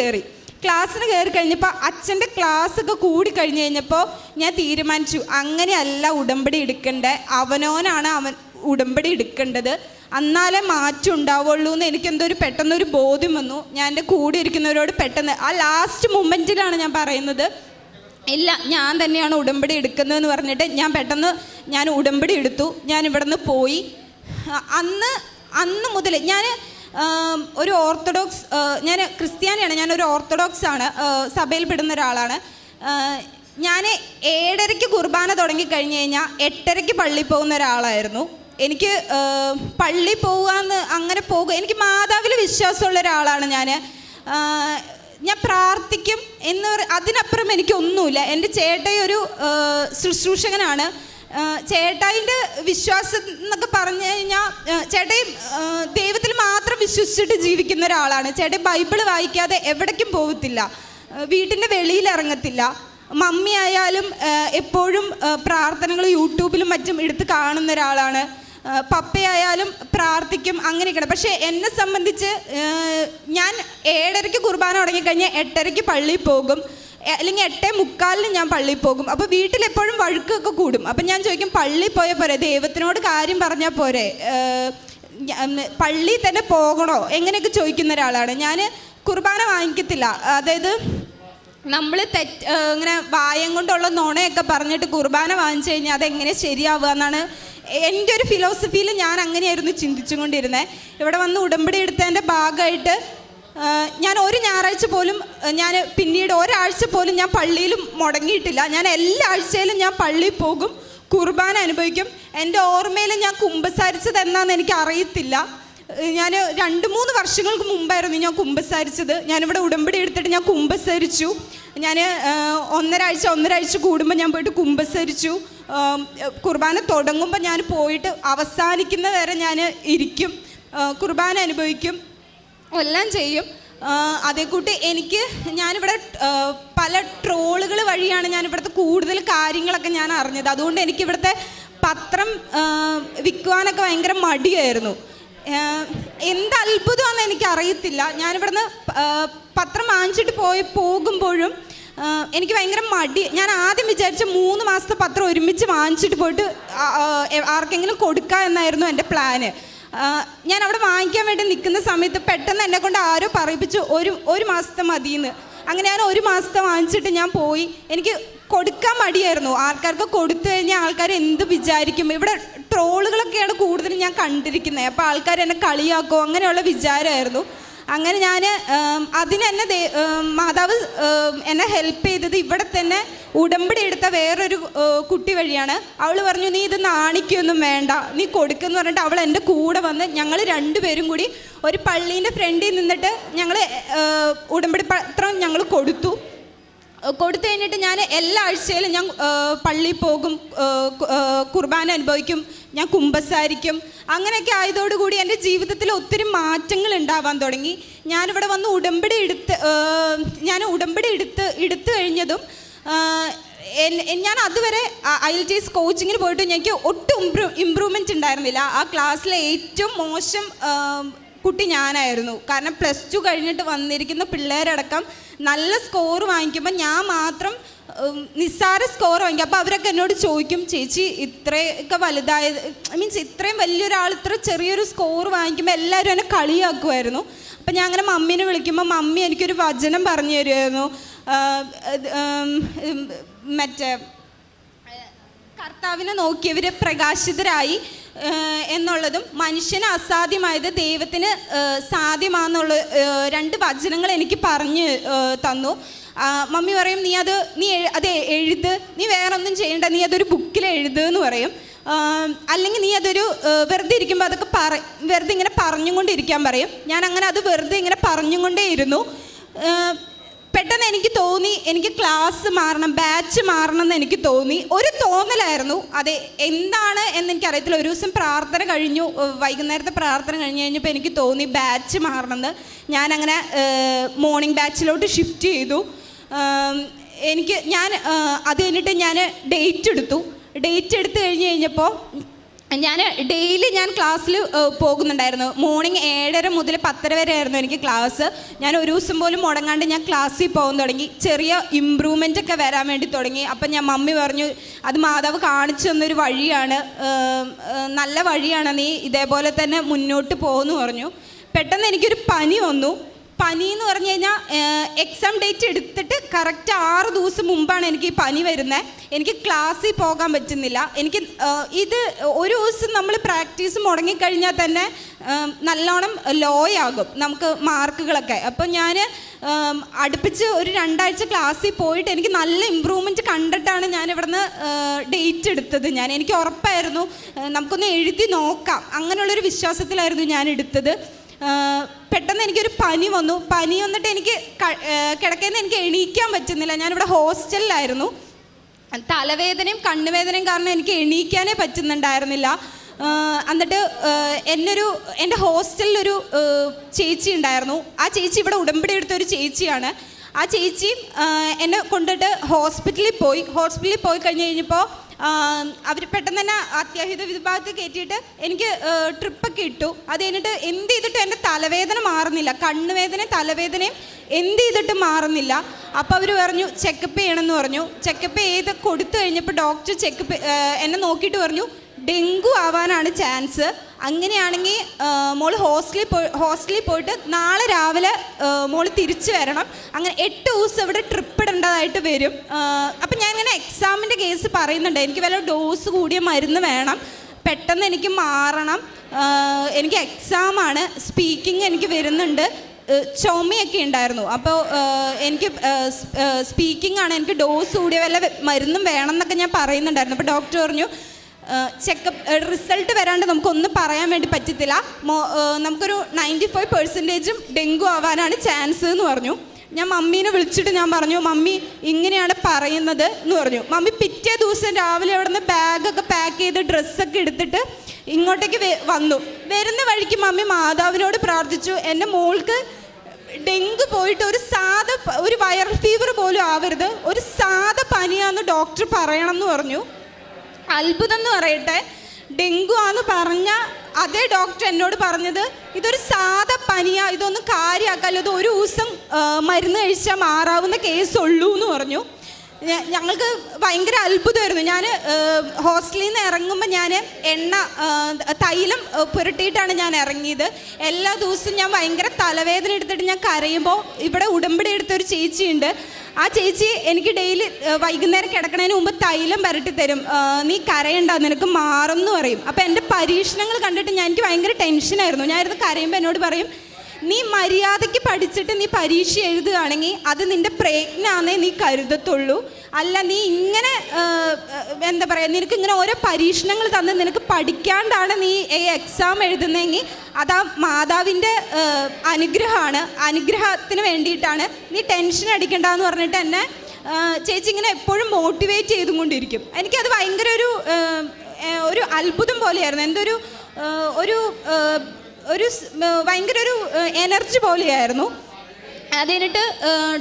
കയറി കഴിഞ്ഞപ്പോൾ അച്ഛൻ്റെ ക്ലാസ്സൊക്കെ കൂടി കഴിഞ്ഞ് കഴിഞ്ഞപ്പോൾ ഞാൻ തീരുമാനിച്ചു അങ്ങനെയല്ല ഉടമ്പടി എടുക്കേണ്ടത്, അവനോനാണ് ഉടമ്പടി എടുക്കേണ്ടത്, എന്നാലേ മാറ്റം ഉണ്ടാവുള്ളൂ എന്ന് എനിക്കെന്തോ പെട്ടെന്നൊരു ബോധ്യം വന്നു. ഞാൻ എൻ്റെ കൂടെ ഇരിക്കുന്നവരോട് പെട്ടെന്ന് ആ ലാസ്റ്റ് മൊമെൻറ്റിലാണ് ഞാൻ പറയുന്നത്, ഇല്ല ഞാൻ തന്നെയാണ് ഉടമ്പടി എടുക്കുന്നതെന്ന് പറഞ്ഞിട്ട് ഞാൻ ഉടമ്പടി എടുത്തു. ഞാൻ ഇവിടെ നിന്ന് പോയി. അന്ന് മുതൽ ഞാൻ ഒരു ഓർത്തഡോക്സ്, ഞാൻ ക്രിസ്ത്യാനിയാണ്, ഞാനൊരു ഓർത്തഡോക്സ് ആണ്, സഭയിൽ പെടുന്ന ഒരാളാണ്. ഞാൻ 7:30 കുർബാന തുടങ്ങിക്കഴിഞ്ഞ് കഴിഞ്ഞാൽ 8:30 പള്ളിയിൽ പോകുന്ന ഒരാളായിരുന്നു. എനിക്ക് പള്ളിയിൽ പോകാമെന്ന് അങ്ങനെ എനിക്ക് മാതാവിൽ വിശ്വാസമുള്ള ഒരാളാണ് ഞാൻ പ്രാർത്ഥിക്കും അതിനപ്പുറം എനിക്കൊന്നുമില്ല. എൻ്റെ ചേട്ടായി ഒരു ശുശ്രൂഷകനാണ്. ചേട്ടായിൻ്റെ വിശ്വാസം എന്നൊക്കെ പറഞ്ഞു കഴിഞ്ഞാൽ ചേട്ടായി ദൈവത്തിൽ മാത്രം വിശ്വസിച്ചിട്ട് ജീവിക്കുന്ന ഒരാളാണ്. ചേട്ടായി ബൈബിള് വായിക്കാതെ എവിടേക്കും പോകത്തില്ല, വീട്ടിൻ്റെ വെളിയിൽ ഇറങ്ങത്തില്ല. മമ്മി ആയാലും എപ്പോഴും പ്രാർത്ഥനകൾ യൂട്യൂബിലും മറ്റും എടുത്ത് കാണുന്ന ഒരാളാണ്. പപ്പയായാലും പ്രാർത്ഥിക്കും, അങ്ങനെയൊക്കെയാണ്. പക്ഷേ എന്നെ സംബന്ധിച്ച് ഞാൻ 7:30 കുർബാന തുടങ്ങിക്കഴിഞ്ഞാൽ 8:30 പള്ളിയിൽ പോകും, അല്ലെങ്കിൽ 8:45 ഞാൻ പള്ളിയിൽ പോകും. അപ്പോൾ വീട്ടിലെപ്പോഴും വഴുക്കൊക്കെ കൂടും. അപ്പം ഞാൻ ചോദിക്കും, പള്ളിയിൽ പോയാൽ പോരെ, ദൈവത്തിനോട് കാര്യം പറഞ്ഞാൽ പോരെ, പള്ളിയിൽ തന്നെ പോകണോ, എങ്ങനെയൊക്കെ ചോദിക്കുന്ന ഒരാളാണ് ഞാൻ. കുർബാന വാങ്ങിക്കത്തില്ല. അതായത് നമ്മൾ ഇങ്ങനെ വായം കൊണ്ടുള്ള നുണയൊക്കെ പറഞ്ഞിട്ട് കുർബാന വാങ്ങിച്ചു കഴിഞ്ഞാൽ അതെങ്ങനെ ശരിയാവുക എന്നാണ് എൻ്റെ ഒരു ഫിലോസഫിയിൽ ഞാൻ അങ്ങനെയായിരുന്നു ചിന്തിച്ചുകൊണ്ടിരുന്നത്. ഇവിടെ വന്ന് ഉടമ്പടി എടുത്തതിൻ്റെ ഭാഗമായിട്ട് ഞാൻ ഒരു ഞായറാഴ്ച പോലും പിന്നീട് ഒരാഴ്ച പോലും ഞാൻ പള്ളിയിൽ മുടങ്ങിയിട്ടില്ല. ഞാൻ എല്ലാ ആഴ്ചയിലും ഞാൻ പള്ളിയിൽ പോകും, കുർബാന അനുഭവിക്കും. എൻ്റെ ഓർമ്മയിൽ ഞാൻ കുമ്പസാരിച്ചത് എന്നാന്ന് എനിക്ക് അറിയത്തില്ല. ഞാൻ 2-3 വർഷങ്ങൾക്ക് മുമ്പായിരുന്നു ഞാൻ കുമ്പസാരിച്ചത്. ഞാനിവിടെ ഉടമ്പടി എടുത്തിട്ട് ഞാൻ കുമ്പസരിച്ചു. ഞാൻ ഒന്നരാഴ്ച കൂടുമ്പോൾ ഞാൻ പോയിട്ട് കുമ്പസരിച്ചു. കുർബാന തുടങ്ങുമ്പോൾ ഞാൻ പോയിട്ട് അവസാനിക്കുന്ന വരെ ഞാൻ ഇരിക്കും, കുർബാന അനുഭവിക്കും, എല്ലാം ചെയ്യും. അതേക്കൂട്ട് ഞാനിവിടെ പല ട്രോളുകൾ വഴിയാണ് ഞാനിവിടുത്തെ കൂടുതൽ കാര്യങ്ങളൊക്കെ ഞാൻ അറിഞ്ഞത്. അതുകൊണ്ട് എനിക്കിവിടുത്തെ പത്രം വിൽക്കുവാനൊക്കെ ഭയങ്കര മടിയായിരുന്നു. എന്ത് അത്ഭുതമാണെന്ന് എനിക്കറിയത്തില്ല. ഞാനിവിടുന്ന് പത്രം വാങ്ങിച്ചിട്ട് പോകുമ്പോഴും എനിക്ക് ഭയങ്കര മടി. ഞാൻ ആദ്യം വിചാരിച്ച 3 മാസത്തെ പത്രം ഒരുമിച്ച് വാങ്ങിച്ചിട്ട് പോയിട്ട് ആർക്കെങ്കിലും കൊടുക്കുക എന്നായിരുന്നു എൻ്റെ പ്ലാന്. ഞാൻ അവിടെ വാങ്ങിക്കാൻ വേണ്ടി നിൽക്കുന്ന സമയത്ത് പെട്ടെന്ന് എന്നെ കൊണ്ട് ആരോ പറയിപ്പിച്ചു ഒരു മാസത്തെ മതിയെന്ന്. അങ്ങനെ ഞാൻ 1 മാസത്തെ വാങ്ങിച്ചിട്ട് ഞാൻ പോയി. എനിക്ക് കൊടുക്കാൻ മടിയായിരുന്നു. ആൾക്കാർക്ക് കൊടുത്തു കഴിഞ്ഞാൽ ആൾക്കാർ എന്ത് വിചാരിക്കും, ഇവിടെ ട്രോളുകളൊക്കെയാണ് കൂടുതലും ഞാൻ കണ്ടിരിക്കുന്നത്. അപ്പോൾ ആൾക്കാർ എന്നെ കളിയാക്കോ അങ്ങനെയുള്ള വിചാരമായിരുന്നു. അങ്ങനെ ഞാൻ അതിനെന്നെ മാതാവ് എന്നെ ഹെൽപ്പ് ചെയ്തത് ഇവിടെ തന്നെ ഉടമ്പടി എടുത്ത വേറൊരു കുട്ടി വഴിയാണ്. അവൾ പറഞ്ഞു, നീ ഇത് നാണിക്കൊന്നും വേണ്ട, നീ കൊടുക്കുമെന്ന് പറഞ്ഞിട്ട് അവൾ എൻ്റെ കൂടെ വന്ന് ഞങ്ങൾ 2 പേരും കൂടി ഒരു പള്ളീൻ്റെ ഫ്രണ്ടിൽ നിന്നിട്ട് ഞങ്ങൾ ഉടമ്പടി പത്രം ഞങ്ങൾ കൊടുത്തു കഴിഞ്ഞിട്ട് ഞാൻ എല്ലാ ആഴ്ചയിലും ഞാൻ പള്ളിയിൽ പോകും, കുർബാന അനുഭവിക്കും, ഞാൻ കുമ്പസാരിക്കും. അങ്ങനെയൊക്കെ ആയതോടുകൂടി എൻ്റെ ജീവിതത്തിൽ ഒത്തിരി മാറ്റങ്ങൾ ഉണ്ടാവാൻ തുടങ്ങി. ഞാനിവിടെ വന്ന് ഉടമ്പടി എടുത്ത് കഴിഞ്ഞതും ഞാൻ അതുവരെ IELTS കോച്ചിങ്ങിന് പോയിട്ട് എനിക്ക് ഒട്ടും ഇമ്പ്രൂവ്മെൻറ്റ് ഉണ്ടായിരുന്നില്ല. ആ ക്ലാസ്സിലെ ഏറ്റവും മോശം കുട്ടി ഞാനായിരുന്നു. കാരണം +2 കഴിഞ്ഞിട്ട് വന്നിരിക്കുന്ന പിള്ളേരടക്കം നല്ല സ്കോർ വാങ്ങിക്കുമ്പോൾ ഞാൻ മാത്രം നിസ്സാര സ്കോർ വാങ്ങിക്കും. അപ്പോൾ അവരൊക്കെ എന്നോട് ചോദിക്കും, ചേച്ചി ഇത്രയൊക്കെ വലുതായത്, മീൻസ് ഇത്രയും വലിയൊരാൾ ഇത്ര ചെറിയൊരു സ്കോർ വാങ്ങിക്കുമ്പോൾ എല്ലാവരും എന്നെ കളിയാക്കുമായിരുന്നു. അപ്പം ഞാൻ അങ്ങനെ മമ്മീനെ വിളിക്കുമ്പോൾ മമ്മി എനിക്കൊരു വചനം പറഞ്ഞു തരുമായിരുന്നു. മറ്റേ കർത്താവിനെ നോക്കിയവർ പ്രകാശിതരായി എന്നുള്ളതും മനുഷ്യന് അസാധ്യമായത് ദൈവത്തിന് സാധ്യമാണെന്നുള്ള 2 വചനങ്ങൾ എനിക്ക് പറഞ്ഞു തന്നു. മമ്മി പറയും, നീ അത് എഴുത്, നീ വേറെ ഒന്നും ചെയ്യണ്ട, നീ അതൊരു ബുക്കിൽ എഴുതുമെന്ന് പറയും. അല്ലെങ്കിൽ നീ അതൊരു വെറുതെ ഇരിക്കുമ്പോൾ അതൊക്കെ വെറുതെ ഇങ്ങനെ പറഞ്ഞുകൊണ്ടിരിക്കാൻ പറയും. ഞാൻ അങ്ങനെ അത് വെറുതെ ഇങ്ങനെ പറഞ്ഞുകൊണ്ടേ ഇരുന്നു. പെട്ടെന്ന് എനിക്ക് തോന്നി എനിക്ക് ക്ലാസ് മാറണം, ബാച്ച് മാറണം എന്ന് എനിക്ക് തോന്നി. ഒരു തോന്നലായിരുന്നു, അത് എന്താണ് എന്നെനിക്കറിയത്തില്ല. ഒരു ദിവസം പ്രാർത്ഥന കഴിഞ്ഞു, വൈകുന്നേരത്തെ പ്രാർത്ഥന കഴിഞ്ഞപ്പോൾ എനിക്ക് തോന്നി ബാച്ച് മാറണമെന്ന്. ഞാനങ്ങനെ മോർണിംഗ് ബാച്ചിലോട്ട് ഷിഫ്റ്റ് ചെയ്തു. ഞാൻ അത് കഴിഞ്ഞിട്ട് ഞാൻ ഡേറ്റ് എടുത്തു കഴിഞ്ഞപ്പോൾ ഞാൻ ഡെയിലി ക്ലാസ്സിൽ പോകുന്നുണ്ടായിരുന്നു. മോർണിംഗ് 7:30 മുതൽ 10:30 വരെ ആയിരുന്നു എനിക്ക് ക്ലാസ്. ഞാൻ ഒരു ദിവസം പോലും മുടങ്ങാണ്ട് ഞാൻ ക്ലാസ്സിൽ പോകാൻ തുടങ്ങി. ചെറിയ ഇമ്പ്രൂവ്മെൻ്റ് ഒക്കെ വരാൻ വേണ്ടി തുടങ്ങി. അപ്പം മമ്മി പറഞ്ഞു, അത് മാതാവ് കാണിച്ചു തന്നൊരു വഴിയാണ്, നല്ല വഴിയാണ്, നീ ഇതേപോലെ തന്നെ മുന്നോട്ട് പോകുമെന്ന് പറഞ്ഞു. പെട്ടെന്ന് എനിക്കൊരു പനി വന്നു. പനി എന്ന് പറഞ്ഞു കഴിഞ്ഞാൽ എക്സാം ഡേറ്റ് എടുത്തിട്ട് കറക്റ്റ് 6 ദിവസം മുമ്പാണ് എനിക്ക് ഈ പനി വരുന്നത്. എനിക്ക് ക്ലാസ്സിൽ പോകാൻ പറ്റുന്നില്ല. എനിക്ക് ഇത് ഒരു ദിവസം നമ്മൾ പ്രാക്ടീസ് മുടങ്ങിക്കഴിഞ്ഞാൽ തന്നെ നല്ലോണം ലോ ആകും നമുക്ക് മാർക്കുകളൊക്കെ. അപ്പം ഞാൻ അടുപ്പിച്ച് ഒരു 2 ആഴ്ച ക്ലാസ്സിൽ പോയിട്ട് എനിക്ക് നല്ല ഇമ്പ്രൂവ്മെൻറ്റ് കണ്ടിട്ടാണ് ഞാൻ ഇവിടുന്ന് ഡേറ്റ് എടുത്തത്. എനിക്ക് ഉറപ്പായിരുന്നു നമുക്കൊന്ന് എഴുതി നോക്കാം, അങ്ങനെയുള്ളൊരു വിശ്വാസത്തിലായിരുന്നു ഞാൻ എടുത്തത്. പെട്ടെന്ന് എനിക്കൊരു പനി വന്നിട്ട് എനിക്ക് കിടക്കയിൽ എനിക്ക് എണീക്കാൻ പറ്റുന്നില്ല. ഞാനിവിടെ ഹോസ്റ്റലിലായിരുന്നു. തലവേദനയും കണ്ണുവേദനയും കാരണം എനിക്ക് എണീക്കാനേ പറ്റുന്നുണ്ടായിരുന്നില്ല. എന്നിട്ട് എൻ്റെ ഹോസ്റ്റലിലൊരു ചേച്ചി ഉണ്ടായിരുന്നു. ആ ചേച്ചി ഇവിടെ ഉടമ്പടി എടുത്തൊരു ചേച്ചിയാണ്. ആ ചേച്ചി എന്നെ കൊണ്ടിട്ട് ഹോസ്പിറ്റലിൽ പോയി കഴിഞ്ഞപ്പോൾ അവർ പെട്ടെന്ന് തന്നെ അത്യാഹിത വിഭാഗത്തിൽ കയറ്റിയിട്ട് എനിക്ക് ട്രിപ്പൊക്കെ ഇട്ടു. അത് കഴിഞ്ഞിട്ട് എന്ത് ചെയ്തിട്ടും എൻ്റെ തലവേദന മാറുന്നില്ല, കണ്ണുവേദനയും തലവേദനയും എന്ത് ചെയ്തിട്ടും മാറുന്നില്ല. അപ്പോൾ അവർ പറഞ്ഞു ചെക്കപ്പ് ചെയ്യണമെന്ന് പറഞ്ഞു. ചെക്കപ്പ് ചെയ്ത് കൊടുത്തു കഴിഞ്ഞപ്പോൾ ഡോക്ടർ എന്നെ നോക്കിയിട്ട് പറഞ്ഞു, ഡെങ്കു ആവാനാണ് ചാൻസ്. അങ്ങനെയാണെങ്കിൽ മോൾ ഹോസ്റ്റലിൽ പോയിട്ട് നാളെ രാവിലെ മോൾ തിരിച്ചു വരണം. അങ്ങനെ 8 ദിവസം ഇവിടെ ട്രിപ്പ് ഇടേണ്ടതായിട്ട് വരും. അപ്പം ഞാൻ ഇങ്ങനെ എക്സാമിൻ്റെ കേസ് പറയുന്നുണ്ട്, എനിക്ക് വല്ല ഡോസ് കൂടിയ മരുന്ന് വേണം, പെട്ടെന്ന് എനിക്ക് മാറണം, എനിക്ക് എക്സാമാണ്, സ്പീക്കിംഗ് എനിക്ക് വരുന്നുണ്ട്, ചുമയൊക്കെ ഉണ്ടായിരുന്നു. അപ്പോൾ എനിക്ക് സ്പീക്കിംഗ് ആണ്, എനിക്ക് ഡോസ് കൂടിയ വല്ല മരുന്നും വേണം എന്നൊക്കെ ഞാൻ പറയുന്നുണ്ടായിരുന്നു. അപ്പോൾ ഡോക്ടർ പറഞ്ഞു, റിസൾട്ട് വരാണ്ട് നമുക്കൊന്നും പറയാൻ വേണ്ടി പറ്റത്തില്ല, നമുക്കൊരു 95% ഡെങ്കു ആവാനാണ് ചാൻസ് എന്ന് പറഞ്ഞു. ഞാൻ മമ്മീനെ വിളിച്ചിട്ട് ഞാൻ പറഞ്ഞു, മമ്മി ഇങ്ങനെയാണ് പറയുന്നത് എന്ന് പറഞ്ഞു. മമ്മി പിറ്റേ ദിവസം രാവിലെ അവിടെ നിന്ന് ബാഗൊക്കെ പാക്ക് ചെയ്ത് ഡ്രസ്സൊക്കെ എടുത്തിട്ട് ഇങ്ങോട്ടേക്ക് വന്നു. വരുന്ന വഴിക്ക് മമ്മി മാതാവിനോട് പ്രാർത്ഥിച്ചു, എൻ്റെ മോൾക്ക് ഡെങ്കു പോയിട്ട് ഒരു വൈറൽ ഫീവർ പോലും ആവരുത്, ഒരു സാധാ പനിയാന്ന് ഡോക്ടർ പറയണം എന്ന് പറഞ്ഞു. അത്ഭുതം എന്ന് പറയട്ടെ, ഡെങ്കു ആന്ന് പറഞ്ഞ അതേ ഡോക്ടർ എന്നോട് പറഞ്ഞത് ഇതൊരു സാധാ പനിയാ, ഇതൊന്നും കാര്യമാക്കാല്ലോ, ഇത് ഒരു ദിവസം മരുന്ന് കഴിച്ചാൽ മാറാവുന്ന കേസുള്ളൂ എന്ന് പറഞ്ഞു. ഞങ്ങൾക്ക് ഭയങ്കര അത്ഭുതമായിരുന്നു. ഞാൻ ഹോസ്റ്റലിൽ നിന്ന് ഇറങ്ങുമ്പോൾ ഞാൻ തൈലം പുരട്ടിയിട്ടാണ് ഞാൻ ഇറങ്ങിയത്. എല്ലാ ദിവസവും ഞാൻ ഭയങ്കര തലവേദന എടുത്തിട്ട് ഞാൻ കരയുമ്പോൾ ഇവിടെ ഉടമ്പടി എടുത്തൊരു ചേച്ചിയുണ്ട്. ആ ചേച്ചി എനിക്ക് ഡെയിലി വൈകുന്നേരം കിടക്കണതിന് മുമ്പ് തൈലം പുരട്ടി തരും, നീ കരയണ്ട നിനക്ക് മാറും എന്ന് പറയും. അപ്പോൾ എൻ്റെ പരീക്ഷണങ്ങൾ കണ്ടിട്ട് എനിക്ക് ഭയങ്കര ടെൻഷനായിരുന്നു. ഞാനിരുന്ന് കരയുമ്പോൾ എന്നോട് പറയും, നീ മര്യാദയ്ക്ക് പഠിച്ചിട്ട് നീ പരീക്ഷ എഴുതുകയാണെങ്കിൽ അത് നിൻ്റെ പ്രയത്നമാണെന്നേ നീ കരുതത്തുള്ളൂ, അല്ല നീ ഇങ്ങനെ എന്താ പറയുക, നിനക്ക് ഇങ്ങനെ ഓരോ പരീക്ഷണങ്ങൾ തന്ന് നിനക്ക് പഠിക്കാണ്ടാണ് നീ ഈ എക്സാം എഴുതുന്നതെങ്കിൽ അതാ മാതാവിൻ്റെ അനുഗ്രഹമാണ്, അനുഗ്രഹത്തിന് വേണ്ടിയിട്ടാണ്, നീ ടെൻഷൻ അടിക്കണ്ടെന്ന് പറഞ്ഞിട്ട് എന്നെ ചേച്ചി ഇങ്ങനെ എപ്പോഴും മോട്ടിവേറ്റ് ചെയ്തുകൊണ്ടിരിക്കും. എനിക്കത് ഭയങ്കര ഒരു അത്ഭുതം പോലെയായിരുന്നു. എന്തൊരു ഭയങ്കര ഒരു എനർജി പോലെയായിരുന്നു. അത് കഴിഞ്ഞിട്ട്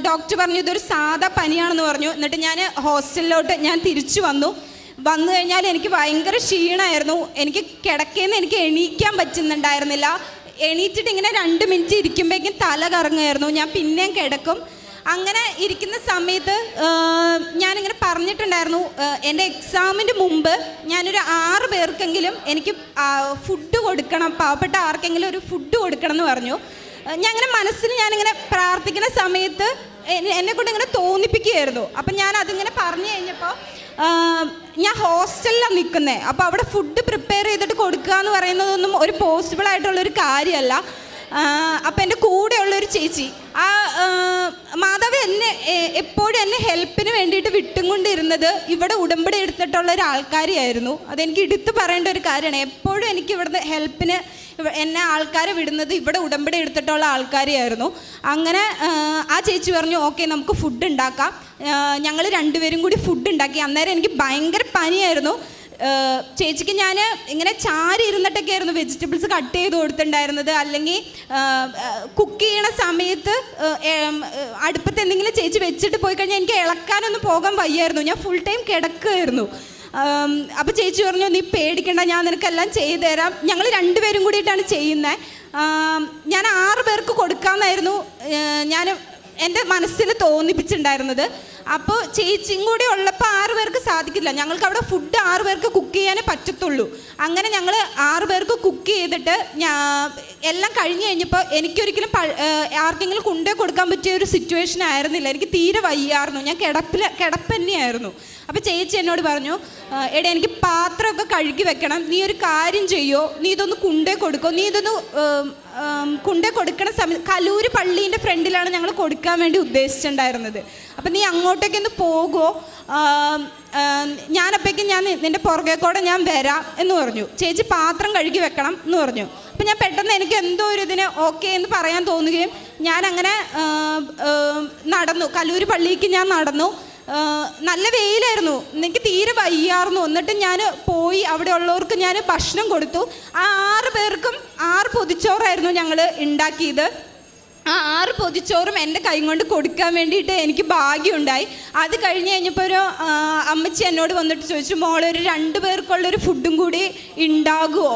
ഡോക്ടർ പറഞ്ഞു ഇതൊരു സാധാ പനിയാണെന്ന് പറഞ്ഞു. എന്നിട്ട് ഞാൻ ഹോസ്റ്റലിലോട്ട് ഞാൻ തിരിച്ചു വന്നു കഴിഞ്ഞാൽ എനിക്ക് ഭയങ്കര ക്ഷീണമായിരുന്നു. എനിക്ക് കിടക്കേന്ന് എനിക്ക് എണീക്കാൻ പറ്റുന്നുണ്ടായിരുന്നില്ല. എണീറ്റിട്ട് ഇങ്ങനെ 2 മിനിറ്റ് ഇരിക്കുമ്പോഴേക്കും തല കറങ്ങുമായിരുന്നു. ഞാൻ പിന്നെയും കിടക്കും. അങ്ങനെ ഇരിക്കുന്ന സമയത്ത് ഞാനിങ്ങനെ പറഞ്ഞിട്ടുണ്ടായിരുന്നു, എൻ്റെ എക്സാമിന് മുമ്പ് ഞാനൊരു 6 പേർക്കെങ്കിലും എനിക്ക് ഫുഡ് കൊടുക്കണം, പാവപ്പെട്ട ആർക്കെങ്കിലും ഒരു ഫുഡ് കൊടുക്കണം എന്ന് പറഞ്ഞു. ഞാൻ അങ്ങനെ മനസ്സിൽ ഞാനിങ്ങനെ പ്രാർത്ഥിക്കുന്ന സമയത്ത് എന്നെക്കൊണ്ട് ഇങ്ങനെ തോന്നിപ്പിക്കുകയായിരുന്നു. അപ്പം ഞാൻ അതിങ്ങനെ പറഞ്ഞു കഴിഞ്ഞപ്പോൾ ഞാൻ ഹോസ്റ്റലിലാണ് നിൽക്കുന്നത്. അപ്പോൾ അവിടെ ഫുഡ് പ്രിപ്പയർ ചെയ്തിട്ട് കൊടുക്കുക എന്ന് പറയുന്നതൊന്നും ഒരു പോസിബിൾ ആയിട്ടുള്ളൊരു കാര്യമല്ല. അപ്പം എൻ്റെ കൂടെയുള്ളൊരു ചേച്ചി, ആ മാതാവ് എപ്പോഴും എന്നെ ഹെൽപ്പിന് വേണ്ടിയിട്ട് വിട്ടുകൊണ്ടിരുന്നത് ഇവിടെ ഉടമ്പടി എടുത്തിട്ടുള്ള ഒരാൾക്കാരെയായിരുന്നു. അതെനിക്ക് എടുത്തു പറയേണ്ട ഒരു കാര്യമാണ്. എപ്പോഴും എനിക്ക് ഇവിടുന്ന് ഹെൽപ്പിന് എന്നെ ആൾക്കാരെ വിടുന്നത് ഇവിടെ ഉടമ്പടി എടുത്തിട്ടുള്ള ആൾക്കാരെയായിരുന്നു. അങ്ങനെ ആ ചേച്ചി പറഞ്ഞു, ഓക്കെ നമുക്ക് ഫുഡ് ഉണ്ടാക്കാം. ഞങ്ങൾ 2 പേരും കൂടി ഫുഡ് ഉണ്ടാക്കി. അന്നേരം എനിക്ക് ഭയങ്കര പനിയായിരുന്നു. ചേച്ചിക്ക് ഞാൻ ഇങ്ങനെ ചാരി ഇരുന്നിട്ടൊക്കെ ആയിരുന്നു വെജിറ്റബിൾസ് കട്ട് ചെയ്ത് കൊടുത്തിട്ടുണ്ടായിരുന്നത്. അല്ലെങ്കിൽ കുക്ക് ചെയ്യണ സമയത്ത് അടുപ്പത്ത് എന്തെങ്കിലും ചേച്ചി വെച്ചിട്ട് പോയി കഴിഞ്ഞാൽ എനിക്ക് ഇളക്കാനൊന്നും പോകാൻ വയ്യായിരുന്നു. ഞാൻ ഫുൾ ടൈം കിടക്കുമായിരുന്നു. അപ്പോൾ ചേച്ചി പറഞ്ഞു, നീ പേടിക്കണ്ട, ഞാൻ നിനക്കെല്ലാം ചെയ്തു തരാം. ഞങ്ങൾ 2 പേരും കൂടിയിട്ടാണ് ചെയ്യുന്നത്. ഞാൻ 6 പേർക്ക് കൊടുക്കാമെന്നായിരുന്നു ഞാൻ എൻ്റെ മനസ്സിൽ തോന്നിപ്പിച്ചിട്ടുണ്ടായിരുന്നത്. അപ്പോൾ ചേച്ചിയും കൂടി ഉള്ളപ്പോൾ 6 പേർക്ക് സാധിക്കില്ല. ഞങ്ങൾക്ക് അവിടെ ഫുഡ് 6 പേർക്ക് കുക്ക് ചെയ്യാനേ പറ്റത്തുള്ളൂ. അങ്ങനെ ഞങ്ങൾ 6 പേർക്ക് കുക്ക് ചെയ്തിട്ട് എല്ലാം കഴിഞ്ഞ് കഴിഞ്ഞപ്പോൾ എനിക്കൊരിക്കലും ആർക്കെങ്കിലും കൊണ്ടേ കൊടുക്കാൻ പറ്റിയ ഒരു സിറ്റുവേഷൻ ആയിരുന്നില്ല. എനിക്ക് തീരെ വയ്യായിരുന്നു. ഞാൻ കിടപ്പ് തന്നെയായിരുന്നു. അപ്പോൾ ചേച്ചി എന്നോട് പറഞ്ഞു, എടാ എനിക്ക് പാത്രമൊക്കെ കഴുകി വെക്കണം, നീ ഒരു കാര്യം ചെയ്യോ, നീ ഇതൊന്ന് കൊണ്ടേ കൊടുക്കോ, നീ ഇതൊന്ന് കൊണ്ടേ കൊടുക്കണ സമയത്ത് കലൂര് പള്ളീൻ്റെ ഫ്രണ്ടിലാണ് ഞങ്ങൾ കൊടുക്കാൻ വേണ്ടി ഉദ്ദേശിച്ചിട്ടുണ്ടായിരുന്നത്. അപ്പം നീ അങ്ങോട്ടേക്കൊന്ന് പോകുമോ, ഞാനപ്പോഴേക്കും ഞാൻ നിൻ്റെ പുറകേക്കൂടെ ഞാൻ വരാം എന്ന് പറഞ്ഞു. ചേച്ചി പാത്രം കഴുകി വെക്കണം എന്ന് പറഞ്ഞു. അപ്പം ഞാൻ പെട്ടെന്ന് എനിക്ക് എന്തോ ഒരു ഇതിന് ഓക്കെ എന്ന് പറയാൻ തോന്നുകയും ഞാനങ്ങനെ നടന്നു, കലൂര് പള്ളിക്ക് ഞാൻ നടന്നു. നല്ല വെയിലായിരുന്നു, എനിക്ക് തീരെ വയ്യായിരുന്നു. എന്നിട്ട് ഞാൻ പോയി അവിടെ ഉള്ളവർക്ക് ഞാൻ ഭക്ഷണം കൊടുത്തു. ആ 6 പേർക്കും 6 പൊതിച്ചോറായിരുന്നു ഞങ്ങൾ ഉണ്ടാക്കിയത്. ആ 6 പൊതിച്ചോറും എൻ്റെ കൈ കൊണ്ട് കൊടുക്കാൻ വേണ്ടിയിട്ട് എനിക്ക് ഭാഗ്യമുണ്ടായി. അത് കഴിഞ്ഞ് കഴിഞ്ഞപ്പോൾ ഒരു അമ്മച്ചി എന്നോട് വന്നിട്ട് ചോദിച്ചു, മോളെ ഒരു 2 പേർക്കുള്ളൊരു ഫുഡും കൂടി ഉണ്ടാകുമോ,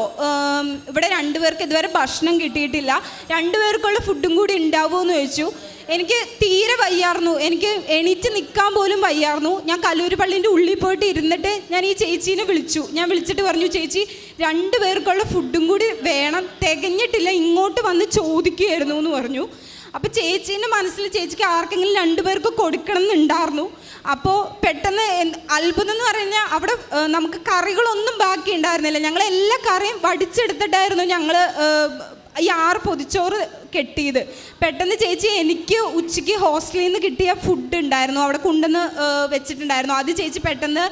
ഇവിടെ 2 പേർക്ക് ഇതുവരെ ഭക്ഷണം കിട്ടിയിട്ടില്ല, 2 പേർക്കുള്ള ഫുഡും കൂടി ഉണ്ടാവുമോ എന്ന് ചോദിച്ചു. എനിക്ക് തീരെ വയ്യായിരുന്നു, എനിക്ക് എണീറ്റ് നിൽക്കാൻ പോലും വയ്യായിരുന്നു. ഞാൻ കലൂര് പള്ളീൻ്റെ ഉള്ളിൽ പോയിട്ട് ഇരുന്നിട്ട് ഞാൻ ഈ ചേച്ചീനെ വിളിച്ചു. ഞാൻ വിളിച്ചിട്ട് പറഞ്ഞു, ചേച്ചി 2 പേർക്കുള്ള ഫുഡും കൂടി വേണം, തികഞ്ഞിട്ടില്ല, ഇങ്ങോട്ട് വന്ന് ചോദിക്കുകയായിരുന്നു എന്ന് പറഞ്ഞു. അപ്പോൾ ചേച്ചീൻ്റെ മനസ്സിൽ ചേച്ചിക്ക് ആർക്കെങ്കിലും 2 പേർക്ക് കൊടുക്കണം എന്നുണ്ടായിരുന്നു. അപ്പോൾ പെട്ടെന്ന് അത്ഭുതം എന്ന് പറഞ്ഞാൽ അവിടെ നമുക്ക് കറികളൊന്നും ബാക്കി ഉണ്ടായിരുന്നില്ല. ഞങ്ങൾ എല്ലാ കറിയും വടിച്ചെടുത്തിട്ടായിരുന്നു ഞങ്ങൾ ഈ 6 പൊതിച്ചോറ് കെട്ടിയത്. പെട്ടെന്ന് ചേച്ചി എനിക്ക് ഉച്ചയ്ക്ക് ഹോസ്റ്റലിൽ നിന്ന് കിട്ടിയ ഫുഡ് ഉണ്ടായിരുന്നു, അവിടെ കൊണ്ടുവന്ന് വെച്ചിട്ടുണ്ടായിരുന്നു. അത് ചേച്ചി പെട്ടെന്ന്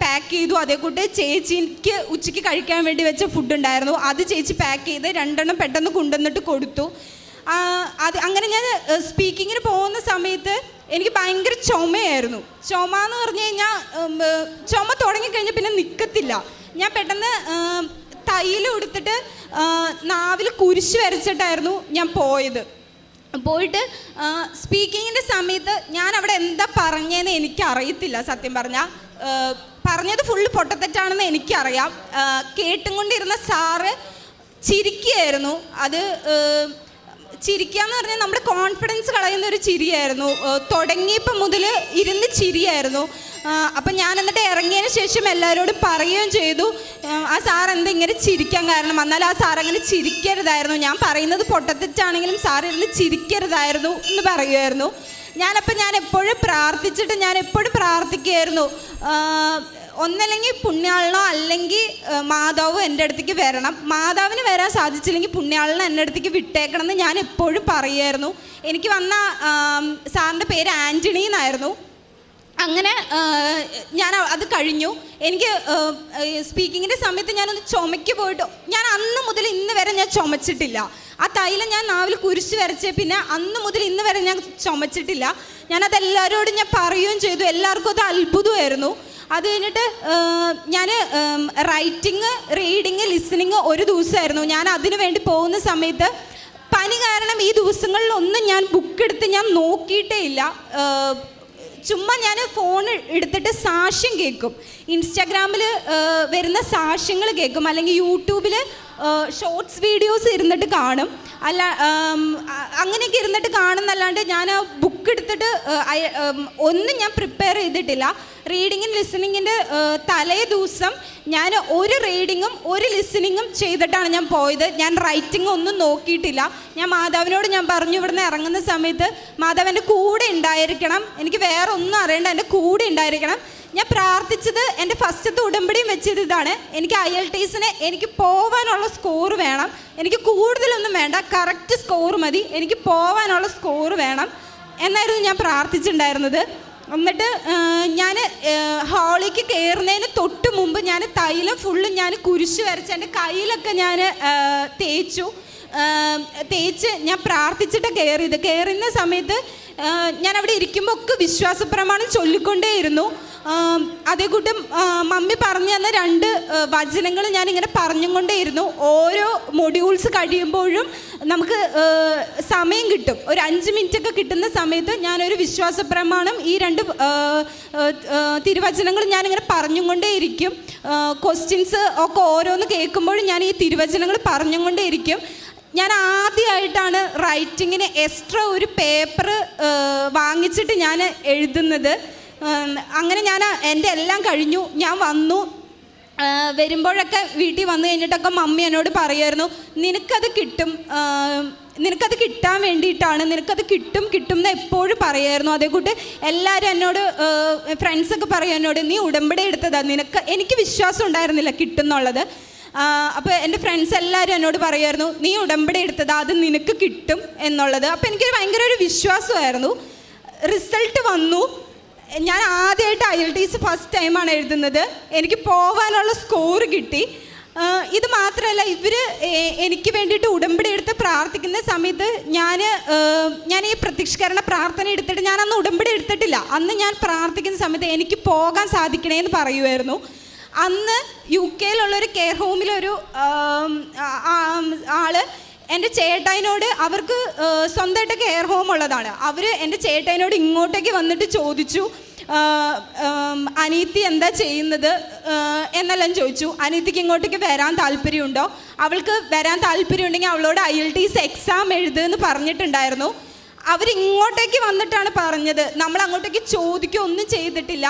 പാക്ക് ചെയ്തു. അതേക്കൂട്ട് ചേച്ചിക്ക് ഉച്ചയ്ക്ക് കഴിക്കാൻ വേണ്ടി വെച്ച ഫുഡ് ഉണ്ടായിരുന്നു, അത് ചേച്ചി പാക്ക് ചെയ്ത് 2 പെട്ടെന്ന് കൊണ്ടുവന്നിട്ട് കൊടുത്തു. അത് അങ്ങനെ ഞാൻ സ്പീക്കിങ്ങിന് പോകുന്ന സമയത്ത് എനിക്ക് ഭയങ്കര ചുമയായിരുന്നു. ചുമ എന്ന് പറഞ്ഞു കഴിഞ്ഞാൽ ചുമ തുടങ്ങിക്കഴിഞ്ഞാൽ പിന്നെ നിൽക്കത്തില്ല. ഞാൻ പെട്ടെന്ന് തൈലം എടുത്തിട്ട് നാവിൽ കുരിശ് വരച്ചിട്ടായിരുന്നു ഞാൻ പോയിട്ട് സ്പീക്കിങ്ങിൻ്റെ സമയത്ത് ഞാൻ അവിടെ എന്താ പറഞ്ഞതെന്ന് എനിക്കറിയത്തില്ല. സത്യം പറഞ്ഞാൽ പറഞ്ഞത് ഫുള്ള് പൊട്ടത്തെറ്റാണെന്ന് എനിക്കറിയാം. കേട്ടുകൊണ്ടിരുന്ന സാറ് ചിരിക്കുകയായിരുന്നു. അത് ചിരിക്കുക എന്ന് പറഞ്ഞാൽ നമ്മുടെ കോൺഫിഡൻസ് കളയുന്ന ഒരു ചിരിയായിരുന്നു. തുടങ്ങിയപ്പോൾ മുതൽ ഇരുന്ന് ചിരിയായിരുന്നു. അപ്പം ഞാൻ എന്നിട്ട് ഇറങ്ങിയതിന് ശേഷം എല്ലാവരോടും പറയുകയും ചെയ്തു, ആ സാർ എന്താ ഇങ്ങനെ ചിരിക്കാൻ കാരണം, എന്നാൽ ആ സാർ അങ്ങനെ ചിരിക്കരുതായിരുന്നു, ഞാൻ പറയുന്നത് പൊട്ടത്തെറ്റാണെങ്കിലും സാർ ഇരുന്ന് ചിരിക്കരുതായിരുന്നു എന്ന് പറയുമായിരുന്നു. ഞാൻ എപ്പോഴും പ്രാർത്ഥിക്കുമായിരുന്നു, ഒന്നല്ലെങ്കിൽ പുണ്യാളനോ അല്ലെങ്കിൽ മാതാവും എൻ്റെ അടുത്തേക്ക് വരണം, മാതാവിന് വരാൻ സാധിച്ചില്ലെങ്കിൽ പുണ്യാളനെ എൻ്റെ അടുത്തേക്ക് വിട്ടേക്കണം എന്ന് ഞാൻ എപ്പോഴും പറയുമായിരുന്നു. എനിക്ക് വന്ന സാറിൻ്റെ പേര് ആൻ്റണി എന്നായിരുന്നു. അങ്ങനെ ഞാൻ അത് കഴിഞ്ഞു. എനിക്ക് സ്പീക്കിങ്ങിൻ്റെ സമയത്ത് ഞാനൊന്ന് ചുമയ്ക്ക് പോയിട്ട്, ഞാൻ അന്ന് മുതൽ ഇന്ന് വരെ ഞാൻ ചുമച്ചിട്ടില്ല. ആ തൈലം ഞാൻ നാവിൽ കുരിശ് വരച്ചേ പിന്നെ അന്ന് മുതൽ ഇന്ന് വരെ ഞാൻ ചുമച്ചിട്ടില്ല. ഞാനതെല്ലാവരോടും ഞാൻ പറയുകയും ചെയ്തു. എല്ലാവർക്കും അത് അത്ഭുതമായിരുന്നു. അത് കഴിഞ്ഞിട്ട് ഞാൻ റൈറ്റിങ്, റീഡിങ്, ലിസണിങ് ഒരു ദിവസമായിരുന്നു. ഞാൻ അതിനു വേണ്ടി പോകുന്ന സമയത്ത് പനി കാരണം ഈ ദിവസങ്ങളിലൊന്നും ഞാൻ ബുക്കെടുത്ത് ഞാൻ നോക്കിയിട്ടേ ഇല്ല. ചുമ്മാ ഞാൻ ഫോൺ എടുത്തിട്ട് സാക്ഷ്യം കേൾക്കും, ഇൻസ്റ്റാഗ്രാമിൽ വരുന്ന സാക്ഷ്യങ്ങൾ കേൾക്കും, അല്ലെങ്കിൽ യൂട്യൂബിൽ ഷോർട്സ് വീഡിയോസ് ഇരുന്നിട്ട് കാണും. അങ്ങനെയൊക്കെ ഇരുന്നിട്ട് കാണുന്നല്ലാണ്ട് ഞാൻ ബുക്ക് എടുത്തിട്ട് ഒന്നും ഞാൻ പ്രിപ്പയർ ചെയ്തിട്ടില്ല. റീഡിങ്ങും ലിസണിങ്ങിൻ്റെ തലേ ദിവസം ഞാൻ ഒരു റീഡിങ്ങും ഒരു ലിസണിങ്ങും ചെയ്തിട്ടാണ് ഞാൻ പോയത്. ഞാൻ റൈറ്റിംഗ് ഒന്നും നോക്കിയിട്ടില്ല. ഞാൻ മാതാവിനോട് ഞാൻ പറഞ്ഞു, ഇവിടുന്ന് ഇറങ്ങുന്ന സമയത്ത് മാതാവ് എൻ്റെ കൂടെ ഉണ്ടായിരിക്കണം, എനിക്ക് വേറെ ഒന്നും അറിയണ്ട, എൻ്റെ കൂടെ ഉണ്ടായിരിക്കണം. ഞാൻ പ്രാർത്ഥിച്ചത്, എൻ്റെ ഫസ്റ്റത്തെ ഉടമ്പടിയും വെച്ചത് ഇതാണ്, എനിക്ക് IELTSന് എനിക്ക് പോവാനുള്ള സ്കോർ വേണം, എനിക്ക് കൂടുതലൊന്നും വേണ്ട, കറക്റ്റ് സ്കോർ മതി, എനിക്ക് പോവാനുള്ള സ്കോർ വേണം എന്നായിരുന്നു ഞാൻ പ്രാർത്ഥിച്ചിട്ടുണ്ടായിരുന്നത്. എന്നിട്ട് ഞാൻ ഹാളിലേക്ക് കയറുന്നതിന് തൊട്ട് മുമ്പ് ഞാൻ തൈലം ഫുള്ളും ഞാൻ കുരിശ് വരച്ച് എൻ്റെ കയ്യിലൊക്കെ ഞാൻ തേച്ച് ഞാൻ പ്രാർത്ഥിച്ചിട്ട് കയറുന്ന സമയത്ത് ഞാൻ അവിടെ ഇരിക്കുമ്പോൾ ഒക്കെ വിശ്വാസപ്രമാണം ചൊല്ലിക്കൊണ്ടേയിരുന്നു. അതേക്കൂട്ട് മമ്മി പറഞ്ഞു തന്ന 2 വചനങ്ങൾ ഞാനിങ്ങനെ പറഞ്ഞുകൊണ്ടേയിരുന്നു. ഓരോ മൊഡ്യൂൾസ് കഴിയുമ്പോഴും നമുക്ക് സമയം കിട്ടും, ഒരു 5 മിനിറ്റൊക്കെ കിട്ടുന്ന സമയത്ത് ഞാനൊരു വിശ്വാസപ്രമാണം ഈ 2 തിരുവചനങ്ങൾ ഞാനിങ്ങനെ പറഞ്ഞുകൊണ്ടേയിരിക്കും. ക്വസ്റ്റ്യൻസ് ഒക്കെ ഓരോന്ന് കേൾക്കുമ്പോഴും ഞാൻ ഈ തിരുവചനങ്ങൾ പറഞ്ഞുകൊണ്ടേയിരിക്കും. ഞാൻ ആദ്യമായിട്ടാണ് റൈറ്റിങ്ങിന് എക്സ്ട്രാ ഒരു പേപ്പർ വാങ്ങിച്ചിട്ട് ഞാൻ എഴുതുന്നത്. അങ്ങനെ ഞാൻ എൻ്റെ എല്ലാം കഴിഞ്ഞു. ഞാൻ വരുമ്പോഴൊക്കെ വീട്ടിൽ വന്നു കഴിഞ്ഞിട്ടൊക്കെ മമ്മി എന്നോട് പറയുമായിരുന്നു, നിനക്കത് കിട്ടും, നിനക്കത് കിട്ടാൻ വേണ്ടിയിട്ടാണ്, നിനക്കത് കിട്ടും എന്ന് എപ്പോഴും പറയുമായിരുന്നു. അതേക്കൂട്ട് എല്ലാവരും എന്നോട്, ഫ്രണ്ട്സൊക്കെ പറയും എന്നോട്, നീ ഉടമ്പടി എടുത്തതാണ്, എനിക്ക് വിശ്വാസം ഉണ്ടായിരുന്നില്ല കിട്ടുമെന്നുള്ളത്. അപ്പോൾ എൻ്റെ ഫ്രണ്ട്സ് എല്ലാവരും എന്നോട് പറയുമായിരുന്നു, നീ ഉടമ്പടി എടുത്തതാ, അത് നിനക്ക് കിട്ടും എന്നുള്ളത്. അപ്പോൾ എനിക്ക് ഭയങ്കര ഒരു വിശ്വാസമായിരുന്നു. റിസൾട്ട് വന്നു. ഞാൻ ആദ്യമായിട്ട് IELTS ഫസ്റ്റ് ടൈമാണ് എഴുതുന്നത്. എനിക്ക് പോകാനുള്ള സ്കോർ കിട്ടി. ഇത് മാത്രമല്ല, ഇവർ എനിക്ക് വേണ്ടിയിട്ട് ഉടമ്പടി എടുത്ത് പ്രാർത്ഥിക്കുന്ന സമയത്ത് ഞാൻ ഈ പ്രത്യക്ഷീകരണ പ്രാർത്ഥന എടുത്തിട്ട് ഞാൻ അന്ന് ഉടമ്പടി എടുത്തിട്ടില്ല. അന്ന് ഞാൻ പ്രാർത്ഥിക്കുന്ന സമയത്ത് എനിക്ക് പോകാൻ സാധിക്കണേ എന്ന് പറയുമായിരുന്നു. അന്ന് UK കെയർ ഹോമിലൊരു ആള് എൻ്റെ ചേട്ടായിനോട്, അവർക്ക് സ്വന്തമായിട്ട് കെയർ ഹോം ഉള്ളതാണ്, അവർ എൻ്റെ ചേട്ടായിനോട് ഇങ്ങോട്ടേക്ക് വന്നിട്ട് ചോദിച്ചു, അനീത്തി എന്താ ചെയ്യുന്നത് എന്നെല്ലാം ചോദിച്ചു. അനീത്തിക്ക് ഇങ്ങോട്ടേക്ക് വരാൻ താല്പര്യമുണ്ടോ, അവൾക്ക് വരാൻ താല്പര്യമുണ്ടെങ്കിൽ അവളോട് IELTS എക്സാം എഴുതുമെന്ന് പറഞ്ഞിട്ടുണ്ടായിരുന്നു. അവരിങ്ങോട്ടേക്ക് വന്നിട്ടാണ് പറഞ്ഞത്, നമ്മൾ അങ്ങോട്ടേക്ക് ചോദിക്കുകയൊന്നും ചെയ്തിട്ടില്ല.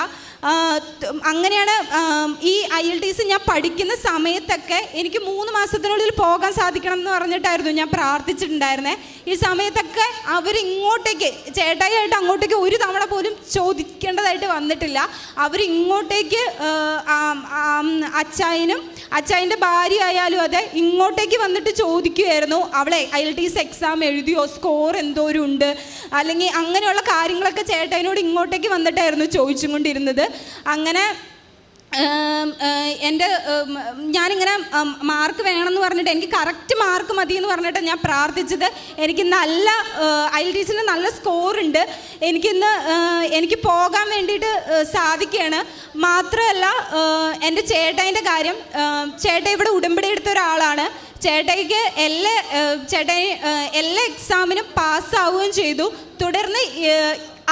അങ്ങനെയാണ് ഈ IELTS ഞാൻ പഠിക്കുന്ന സമയത്തൊക്കെ എനിക്ക് 3 മാസത്തിനുള്ളിൽ പോകാൻ സാധിക്കണം എന്ന് പറഞ്ഞിട്ടായിരുന്നു ഞാൻ പ്രാർത്ഥിച്ചിട്ടുണ്ടായിരുന്നത്. ഈ സമയത്തൊക്കെ അവരിങ്ങോട്ടേക്ക്, ചേട്ടായിട്ട് അങ്ങോട്ടേക്ക് ഒരു തവണ പോലും ചോദിക്കേണ്ടതായിട്ട് വന്നിട്ടില്ല. അവരിങ്ങോട്ടേക്ക് അച്ചായൻ്റെ ഭാര്യ ആയാലും അതെ, ഇങ്ങോട്ടേക്ക് വന്നിട്ട് ചോദിക്കുമായിരുന്നു, അവളെ IELTS എക്സാം എഴുതിയോ, സ്കോർ എന്തോരം ഉണ്ട്, അല്ലെങ്കിൽ അങ്ങനെയുള്ള കാര്യങ്ങളൊക്കെ ചേട്ടായിനോട് ഇങ്ങോട്ടേക്ക് വന്നിട്ടായിരുന്നു ചോദിച്ചും കൊണ്ടിരുന്നത്. അങ്ങനെ എൻ്റെ ഞാനിങ്ങനെ മാർക്ക് വേണമെന്ന് പറഞ്ഞിട്ട് എനിക്ക് കറക്റ്റ് മാർക്ക് മതി എന്ന് പറഞ്ഞിട്ട് ഞാൻ പ്രാർത്ഥിച്ചത്. എനിക്ക് നല്ല IELTS നല്ല സ്കോറുണ്ട്, എനിക്ക് പോകാൻ വേണ്ടിയിട്ട് സാധിക്കുകയാണ്. മാത്രമല്ല എൻ്റെ ചേട്ടായിൻ്റെ കാര്യം, ചേട്ടൻ ഇവിടെ ഉടമ്പടി എടുത്ത ഒരാളാണ്. ചേട്ടായിക്ക് എല്ലാ എക്സാമിനും പാസ്സാവുകയും ചെയ്തു. തുടർന്ന്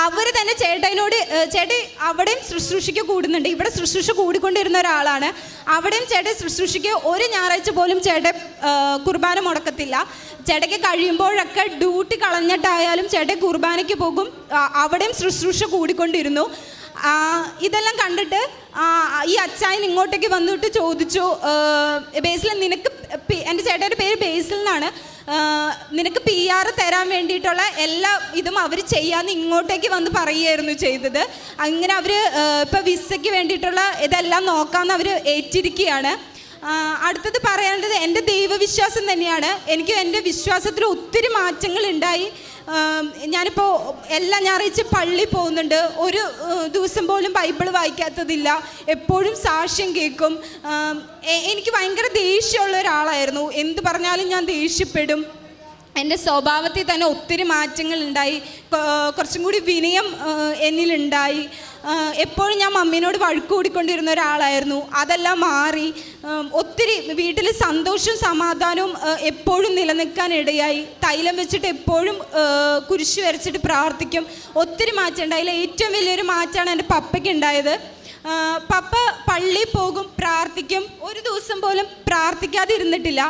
അവർ തന്നെ ചേട്ടനോട്, ചേട്ടൻ അവിടെയും ശുശ്രൂഷയ്ക്ക് കൂടുന്നുണ്ട്, ഇവിടെ ശുശ്രൂഷ കൂടിക്കൊണ്ടിരുന്ന ഒരാളാണ്. അവിടെയും ചേട്ടൻ ശുശ്രൂഷയ്ക്ക് ഒരു ഞായറാഴ്ച പോലും ചേട്ടൻ കുർബാന മുടക്കത്തില്ല. ചേട്ടയ്ക്ക് കഴിയുമ്പോഴൊക്കെ ഡ്യൂട്ടി കളഞ്ഞിട്ടായാലും ചേട്ടൻ കുർബാനയ്ക്ക് പോകും, അവിടെയും ശുശ്രൂഷ കൂടിക്കൊണ്ടിരുന്നു. ഇതെല്ലാം കണ്ടിട്ട് ഈ അച്ചായൻ ഇങ്ങോട്ടേക്ക് വന്നിട്ട് ചോദിച്ചു, ബേസിൽ നിനക്ക്, എൻ്റെ ചേട്ടൻ്റെ പേര് ബേസിൽ എന്നാണ്, നിനക്ക് PR തരാൻ വേണ്ടിയിട്ടുള്ള എല്ലാ ഇതും അവർ ചെയ്യാമെന്ന് ഇങ്ങോട്ടേക്ക് വന്ന് പറയുകയായിരുന്നു ചെയ്തത്. അങ്ങനെ അവർ ഇപ്പോൾ വിസയ്ക്ക് വേണ്ടിയിട്ടുള്ള ഇതെല്ലാം നോക്കാമെന്ന് അവർ ഏറ്റിരിക്കുകയാണ്. അടുത്തത് പറയാനുള്ളത് എൻ്റെ ദൈവവിശ്വാസം തന്നെയാണ്. എനിക്ക് എൻ്റെ വിശ്വാസത്തിൽ ഒത്തിരി മാറ്റങ്ങൾ ഉണ്ടായി. ഞാനിപ്പോൾ എല്ലാ ഞായറാഴ്ച പള്ളി പോകുന്നുണ്ട്, ഒരു ദിവസം പോലും ബൈബിൾ വായിക്കാത്തതില്ല, എപ്പോഴും സാക്ഷ്യം കേൾക്കും. എനിക്ക് ഭയങ്കര ദേഷ്യമുള്ള ഒരാളായിരുന്നു, എന്ത് പറഞ്ഞാലും ഞാൻ ദേഷ്യപ്പെടും. എൻ്റെ സ്വഭാവത്തിൽ തന്നെ ഒത്തിരി മാറ്റങ്ങൾ ഉണ്ടായി, കുറച്ചും കൂടി വിനയം എന്നിലുണ്ടായി. എപ്പോഴും ഞാൻ മമ്മീനോട് വഴക്ക് കൂടിക്കൊണ്ടിരുന്ന ഒരാളായിരുന്നു, അതെല്ലാം മാറി. ഒത്തിരി വീട്ടിൽ സന്തോഷവും സമാധാനവും എപ്പോഴും നിലനിൽക്കാനിടയായി. തൈലം വെച്ചിട്ട് എപ്പോഴും കുരിശ് വരച്ചിട്ട് പ്രാർത്ഥിക്കും. ഒത്തിരി മാറ്റം ഉണ്ടായില്ല. ഏറ്റവും വലിയൊരു മാറ്റമാണ് എൻ്റെ പപ്പയ്ക്ക് ഉണ്ടായത്. പപ്പ പള്ളിയിൽ പോകും, പ്രാർത്ഥിക്കും, ഒരു ദിവസം പോലും പ്രാർത്ഥിക്കാതെ ഇരുന്നിട്ടില്ല.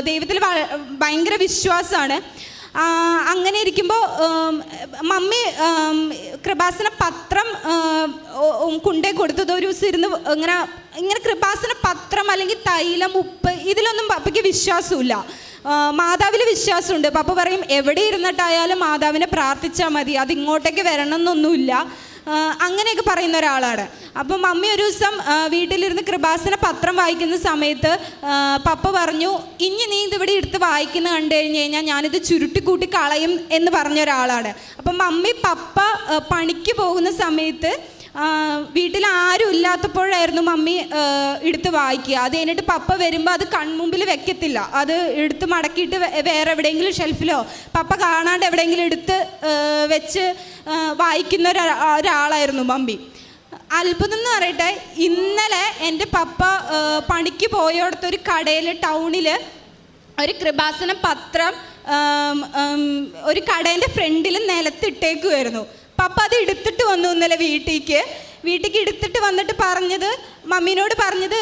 ദൈവത്തിൽ ഭയങ്കര വിശ്വാസമാണ്. അങ്ങനെ ഇരിക്കുമ്പോൾ മമ്മി കൃപാസന പത്രം കൊണ്ടേ കൊടുത്തത് ഒരു ദിവസം ഇരുന്ന് ഇങ്ങനെ കൃപാസന പത്രം അല്ലെങ്കിൽ തൈലം, ഉപ്പ്, ഇതിലൊന്നും പപ്പയ്ക്ക് വിശ്വാസമില്ല. മാതാവിൽ വിശ്വാസമുണ്ട്. പപ്പ പറയും എവിടെ ഇരുന്നിട്ടായാലും മാതാവിനെ പ്രാർത്ഥിച്ചാൽ മതി, അത് ഇങ്ങോട്ടേക്ക് വരണം എന്നൊന്നുമില്ല, അങ്ങനെയൊക്കെ പറയുന്ന ഒരാളാണ്. അപ്പം മമ്മി ഒരു ദിവസം വീട്ടിലിരുന്ന് കൃപാസന പത്രം വായിക്കുന്ന സമയത്ത് പപ്പ പറഞ്ഞു, ഇനി നീ ഇതിവിടെ എടുത്ത് വായിക്കുന്ന കണ്ടു കഴിഞ്ഞ് കഴിഞ്ഞാൽ ഞാനിത് ചുരുട്ടിക്കൂട്ടി കളയും എന്ന് പറഞ്ഞ ഒരാളാണ്. അപ്പം മമ്മി പപ്പ പണിക്ക് പോകുന്ന സമയത്ത് വീട്ടിൽ ആരും ഇല്ലാത്തപ്പോഴായിരുന്നു മമ്മി എടുത്ത് വായിക്കുക. അത് കഴിഞ്ഞിട്ട് പപ്പ വരുമ്പോൾ അത് കൺമുമ്പിൽ വെക്കത്തില്ല, അത് എടുത്ത് മടക്കിയിട്ട് വേറെ എവിടെയെങ്കിലും ഷെൽഫിലോ പപ്പ കാണാണ്ട് എവിടെയെങ്കിലും എടുത്ത് വെച്ച് വായിക്കുന്ന ഒരാളായിരുന്നു മമ്മി. അത്ഭുതം എന്ന് പറയട്ടെ, ഇന്നലെ എൻ്റെ പപ്പ പണിക്ക് പോയോടത്തൊരു കടയിൽ, ടൗണിൽ ഒരു കൃപാസന പത്രം ഒരു കടേൻ്റെ ഫ്രണ്ടിൽ നിലത്തിട്ടേക്കുമായിരുന്നു. പപ്പ അത് എടുത്തിട്ട് വന്നു ഇന്നലെ വീട്ടിലേക്ക് എടുത്തിട്ട് വന്നിട്ട് പറഞ്ഞത്, മമ്മീനോട് പറഞ്ഞത്,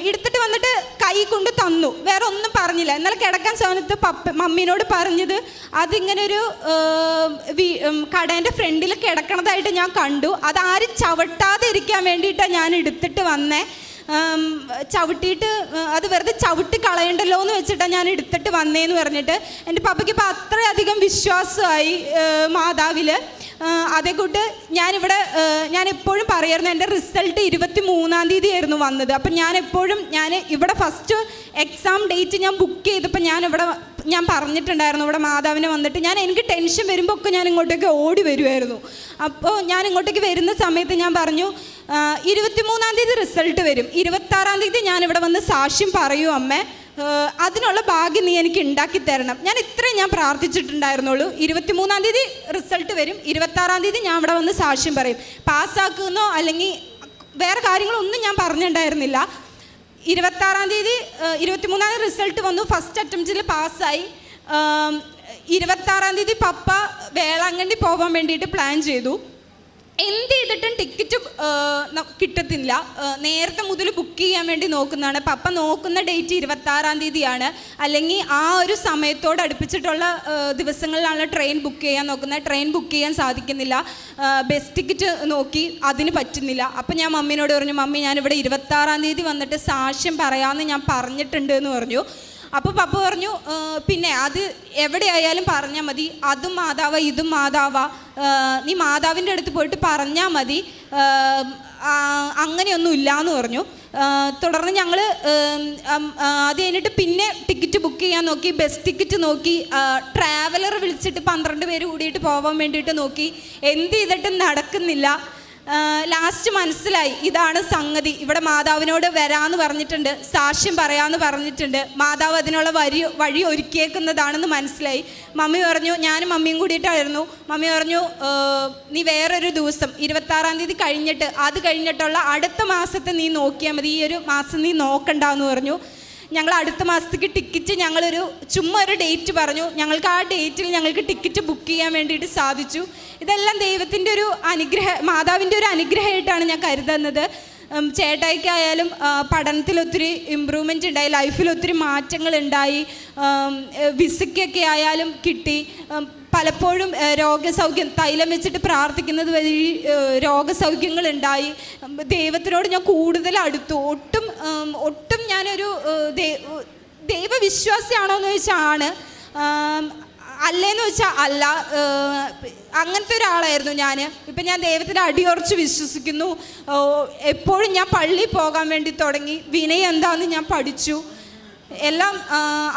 എടുത്തിട്ട് വന്നിട്ട് കൈ കൊണ്ട് തന്നു, വേറെ ഒന്നും പറഞ്ഞില്ല. ഇന്നലെ കിടക്കാൻ സമയത്ത് മമ്മീനോട് പറഞ്ഞത്, അതിങ്ങനൊരു കടേൻ്റെ ഫ്രണ്ടിൽ കിടക്കണതായിട്ട് ഞാൻ കണ്ടു, അതാരും ചവിട്ടാതെ ഇരിക്കാൻ വേണ്ടിയിട്ടാണ് ഞാൻ എടുത്തിട്ട് വന്നേ, ചവിട്ടിയിട്ട് അത് വെറുതെ ചവിട്ടി കളയണ്ടല്ലോ എന്ന് വെച്ചിട്ടാണ് ഞാൻ എടുത്തിട്ട് വന്നേന്ന് പറഞ്ഞിട്ട് എൻ്റെ പപ്പയ്ക്ക് ഇപ്പോൾ അത്രയധികം വിശ്വാസമായി മാതാവിൽ. അതേക്കൂട്ട് ഞാൻ എപ്പോഴും പറയായിരുന്നു, എൻ്റെ റിസൾട്ട് 23-ാം തീയതി ആയിരുന്നു വന്നത്. അപ്പം ഞാൻ ഇവിടെ ഫസ്റ്റ് എക്സാം ഡേറ്റ് ഞാൻ ബുക്ക് ചെയ്തപ്പോൾ ഞാൻ പറഞ്ഞിട്ടുണ്ടായിരുന്നു ഇവിടെ മാതാവിനെ വന്നിട്ട്, എനിക്ക് ടെൻഷൻ വരുമ്പോൾ ഒക്കെ ഞാൻ ഇങ്ങോട്ടേക്ക് ഓടി വരുമായിരുന്നു. അപ്പോൾ ഞാൻ ഇങ്ങോട്ടേക്ക് വരുന്ന സമയത്ത് ഞാൻ പറഞ്ഞു, 23-ാം തീയതി റിസൾട്ട് വരും, 26-ാം തീയതി ഞാനിവിടെ വന്ന് സാക്ഷ്യം പറയൂ അമ്മേ, അതിനുള്ള ഭാഗ്യം നീ എനിക്ക് ഉണ്ടാക്കി തരണം. ഇത്രയും ഞാൻ പ്രാർത്ഥിച്ചിട്ടുണ്ടായിരുന്നുള്ളൂ. 23-ാം തീയതി റിസൾട്ട് വരും, 26-ാം തീയതി ഞാൻ ഇവിടെ വന്ന് സാക്ഷ്യം പറയും. പാസ്സാക്കുന്നോ അല്ലെങ്കിൽ വേറെ കാര്യങ്ങളൊന്നും ഞാൻ പറഞ്ഞിട്ടുണ്ടായിരുന്നില്ല. 26-ാം തീയതി 23-ാം തീയതി റിസൾട്ട് വന്നു, ഫസ്റ്റ് അറ്റംപ്റ്റിൽ പാസ്സായി. 26-ാം തീയതി പപ്പ വേളാങ്കണ്ണി പോകാൻ വേണ്ടിയിട്ട് പ്ലാൻ ചെയ്തു. എന്ത് ചെയ്തിട്ടും ടിക്കറ്റ് കിട്ടത്തില്ല. നേരത്തെ മുതൽ ബുക്ക് ചെയ്യാൻ വേണ്ടി നോക്കുന്നതാണ്. പപ്പ നോക്കുന്ന ഡേറ്റ് 26-ാം തീയതിയാണ്, അല്ലെങ്കിൽ ആ ഒരു സമയത്തോട് അടുപ്പിച്ചിട്ടുള്ള ദിവസങ്ങളിലാണ് ട്രെയിൻ ബുക്ക് ചെയ്യാൻ നോക്കുന്നത്. ട്രെയിൻ ബുക്ക് ചെയ്യാൻ സാധിക്കുന്നില്ല. ബസ് ടിക്കറ്റ് നോക്കി, അതിന് പറ്റുന്നില്ല. അപ്പം ഞാൻ മമ്മീനോട് പറഞ്ഞു, മമ്മി ഞാനിവിടെ 26-ാം തീയതി വന്നിട്ട് സാക്ഷ്യം പറയാമെന്ന് ഞാൻ പറഞ്ഞിട്ടുണ്ട് എന്ന് പറഞ്ഞു. അപ്പോൾ പപ്പ പറഞ്ഞു, പിന്നെ അത് എവിടെയായാലും പറഞ്ഞാൽ മതി, അതും മാതാവാ ഇതും മാതാവാ, നീ മാതാവിൻ്റെ അടുത്ത് പോയിട്ട് പറഞ്ഞാൽ മതി, അങ്ങനെയൊന്നും ഇല്ലയെന്ന് പറഞ്ഞു. തുടർന്ന് ഞങ്ങൾ അത് കഴിഞ്ഞിട്ട് പിന്നെ ടിക്കറ്റ് ബുക്ക് ചെയ്യാൻ നോക്കി, ബസ് ടിക്കറ്റ് നോക്കി, ട്രാവലർ വിളിച്ചിട്ട് 12 പേര് കൂടിയിട്ട് പോകാൻ വേണ്ടിയിട്ട് നോക്കി, എന്ത് ചെയ്തിട്ടും നടക്കുന്നില്ല. ലാസ്റ്റ് മനസ്സിലായി ഇതാണ് സംഗതി, ഇവിടെ മാതാവിനോട് വരാമെന്ന് പറഞ്ഞിട്ടുണ്ട്, സാക്ഷ്യം പറയാമെന്ന് പറഞ്ഞിട്ടുണ്ട്, മാതാവ് അതിനുള്ള വഴി ഒരുക്കിയേക്കുന്നതാണെന്ന് മനസ്സിലായി. മമ്മി പറഞ്ഞു, ഞാനും മമ്മിയും കൂടിയിട്ടായിരുന്നു, മമ്മി പറഞ്ഞു നീ വേറൊരു ദിവസം 26-ാം തീയതി കഴിഞ്ഞിട്ട് അത് കഴിഞ്ഞിട്ടുള്ള അടുത്ത മാസത്തെ നീ നോക്കിയാൽ മതി, ഈ ഒരു മാസം നീ നോക്കണ്ടെന്ന് പറഞ്ഞു. ഞങ്ങൾ അടുത്ത മാസത്തേക്ക് ടിക്കറ്റ് ചുമ്മാ ഒരു ഡേറ്റ് പറഞ്ഞു. ഞങ്ങൾക്ക് ആ ഡേറ്റിൽ ഞങ്ങൾക്ക് ടിക്കറ്റ് ബുക്ക് ചെയ്യാൻ വേണ്ടിയിട്ട് സാധിച്ചു. ഇതെല്ലാം ദൈവത്തിൻ്റെ ഒരു മാതാവിൻ്റെ ഒരു അനുഗ്രഹമായിട്ടാണ് ഞാൻ കരുതുന്നത്. ചേട്ടായിക്കായാലും പഠനത്തിൽ ഒത്തിരി ഇമ്പ്രൂവ്മെൻ്റ് ഉണ്ടായി, ലൈഫിൽ ഒത്തിരി മാറ്റങ്ങളുണ്ടായി, വിസയ്ക്കൊക്കെ ആയാലും കിട്ടി. പലപ്പോഴും രോഗസൗഖ്യം തൈലം വെച്ചിട്ട് പ്രാർത്ഥിക്കുന്നത് വഴി രോഗസൗഖ്യങ്ങളുണ്ടായി. ദൈവത്തിനോട് ഞാൻ കൂടുതൽ അടുത്തു. ഒട്ടും ഞാനൊരു ദൈവവിശ്വാസിയാണോ എന്ന് ചോദിച്ചാൽ ആണ്, അല്ലേന്ന് വെച്ചാൽ അല്ല, അങ്ങനത്തെ ഒരാളായിരുന്നു ഞാൻ. ഇപ്പം ഞാൻ ദൈവത്തിൽ അടിയുറച്ച് വിശ്വസിക്കുന്നു. എപ്പോഴും ഞാൻ പള്ളിയിൽ പോകാൻ വേണ്ടി തുടങ്ങി. വിനയം എന്താണെന്ന് ഞാൻ പഠിച്ചു. എല്ലാം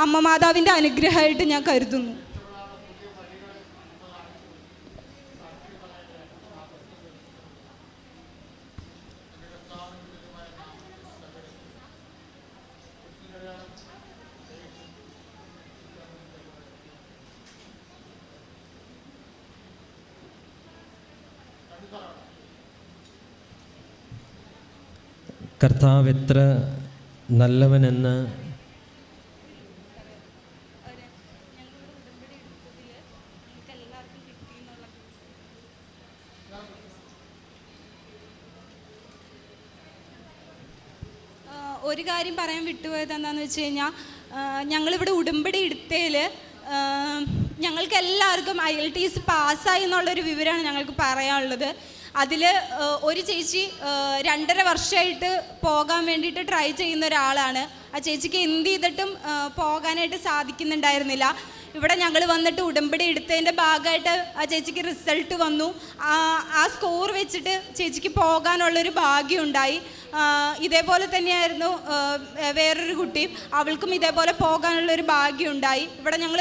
അമ്മ മാതാവിൻ്റെ അനുഗ്രഹമായിട്ട് ഞാൻ കരുതുന്നു. കർത്താവ് എത്ര നല്ലവനെന്ന് ഒരു കാര്യം പറയാൻ വിട്ടുപോയത് എന്താണെന്ന് വെച്ച് കഴിഞ്ഞാൽ, ഞങ്ങളിവിടെ ഉടമ്പടി എടുത്തതിൽ ഞങ്ങൾക്ക് എല്ലാവർക്കും IELTS പാസ്സായി എന്നുള്ളൊരു വിവരമാണ് ഞങ്ങൾക്ക് പറയാനുള്ളത്. അതിൽ ഒരു ചേച്ചി 2.5 വർഷമായിട്ട് പോകാൻ വേണ്ടിയിട്ട് ട്രൈ ചെയ്യുന്ന ഒരാളാണ്. ആ ചേച്ചിക്ക് എന്ത് ചെയ്തിട്ടും പോകാനായിട്ട് സാധിക്കുന്നുണ്ടായിരുന്നില്ല. ഇവിടെ ഞങ്ങൾ വന്നിട്ട് ഉടമ്പടി എടുത്തതിൻ്റെ ഭാഗമായിട്ട് ആ ചേച്ചിക്ക് റിസൾട്ട് വന്നു. ആ സ്കോർ വെച്ചിട്ട് ചേച്ചിക്ക് പോകാനുള്ളൊരു ഭാഗ്യം ഉണ്ടായി. ഇതേപോലെ തന്നെയായിരുന്നു വേറൊരു കുട്ടിയും, അവൾക്കും ഇതേപോലെ പോകാനുള്ളൊരു ഭാഗ്യം ഉണ്ടായി. ഇവിടെ ഞങ്ങൾ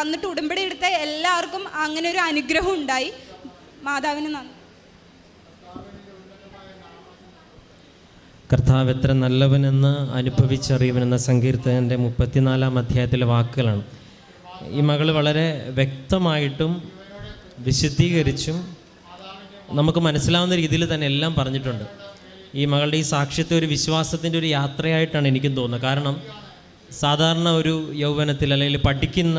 വന്നിട്ട് ഉടമ്പടി എടുത്ത എല്ലാവർക്കും അങ്ങനെ ഒരു അനുഗ്രഹം ഉണ്ടായി. മാതാവിന് നന്ദി. കർത്താവ് എത്ര നല്ലവനെന്ന് അനുഭവിച്ചറിയുവനെന്ന സങ്കീർത്തകൻ്റെ 34-ാം അധ്യായത്തിലെ വാക്കുകളാണ്. ഈ മകൾ വളരെ വ്യക്തമായിട്ടും വിശദീകരിച്ചും നമുക്ക് മനസ്സിലാവുന്ന രീതിയിൽ തന്നെ എല്ലാം പറഞ്ഞിട്ടുണ്ട്. ഈ മകളുടെ ഈ സാക്ഷ്യത്തെ ഒരു വിശ്വാസത്തിൻ്റെ ഒരു യാത്രയായിട്ടാണ് എനിക്കും തോന്നുന്നത്. കാരണം സാധാരണ ഒരു യൗവനത്തിൽ അല്ലെങ്കിൽ പഠിക്കുന്ന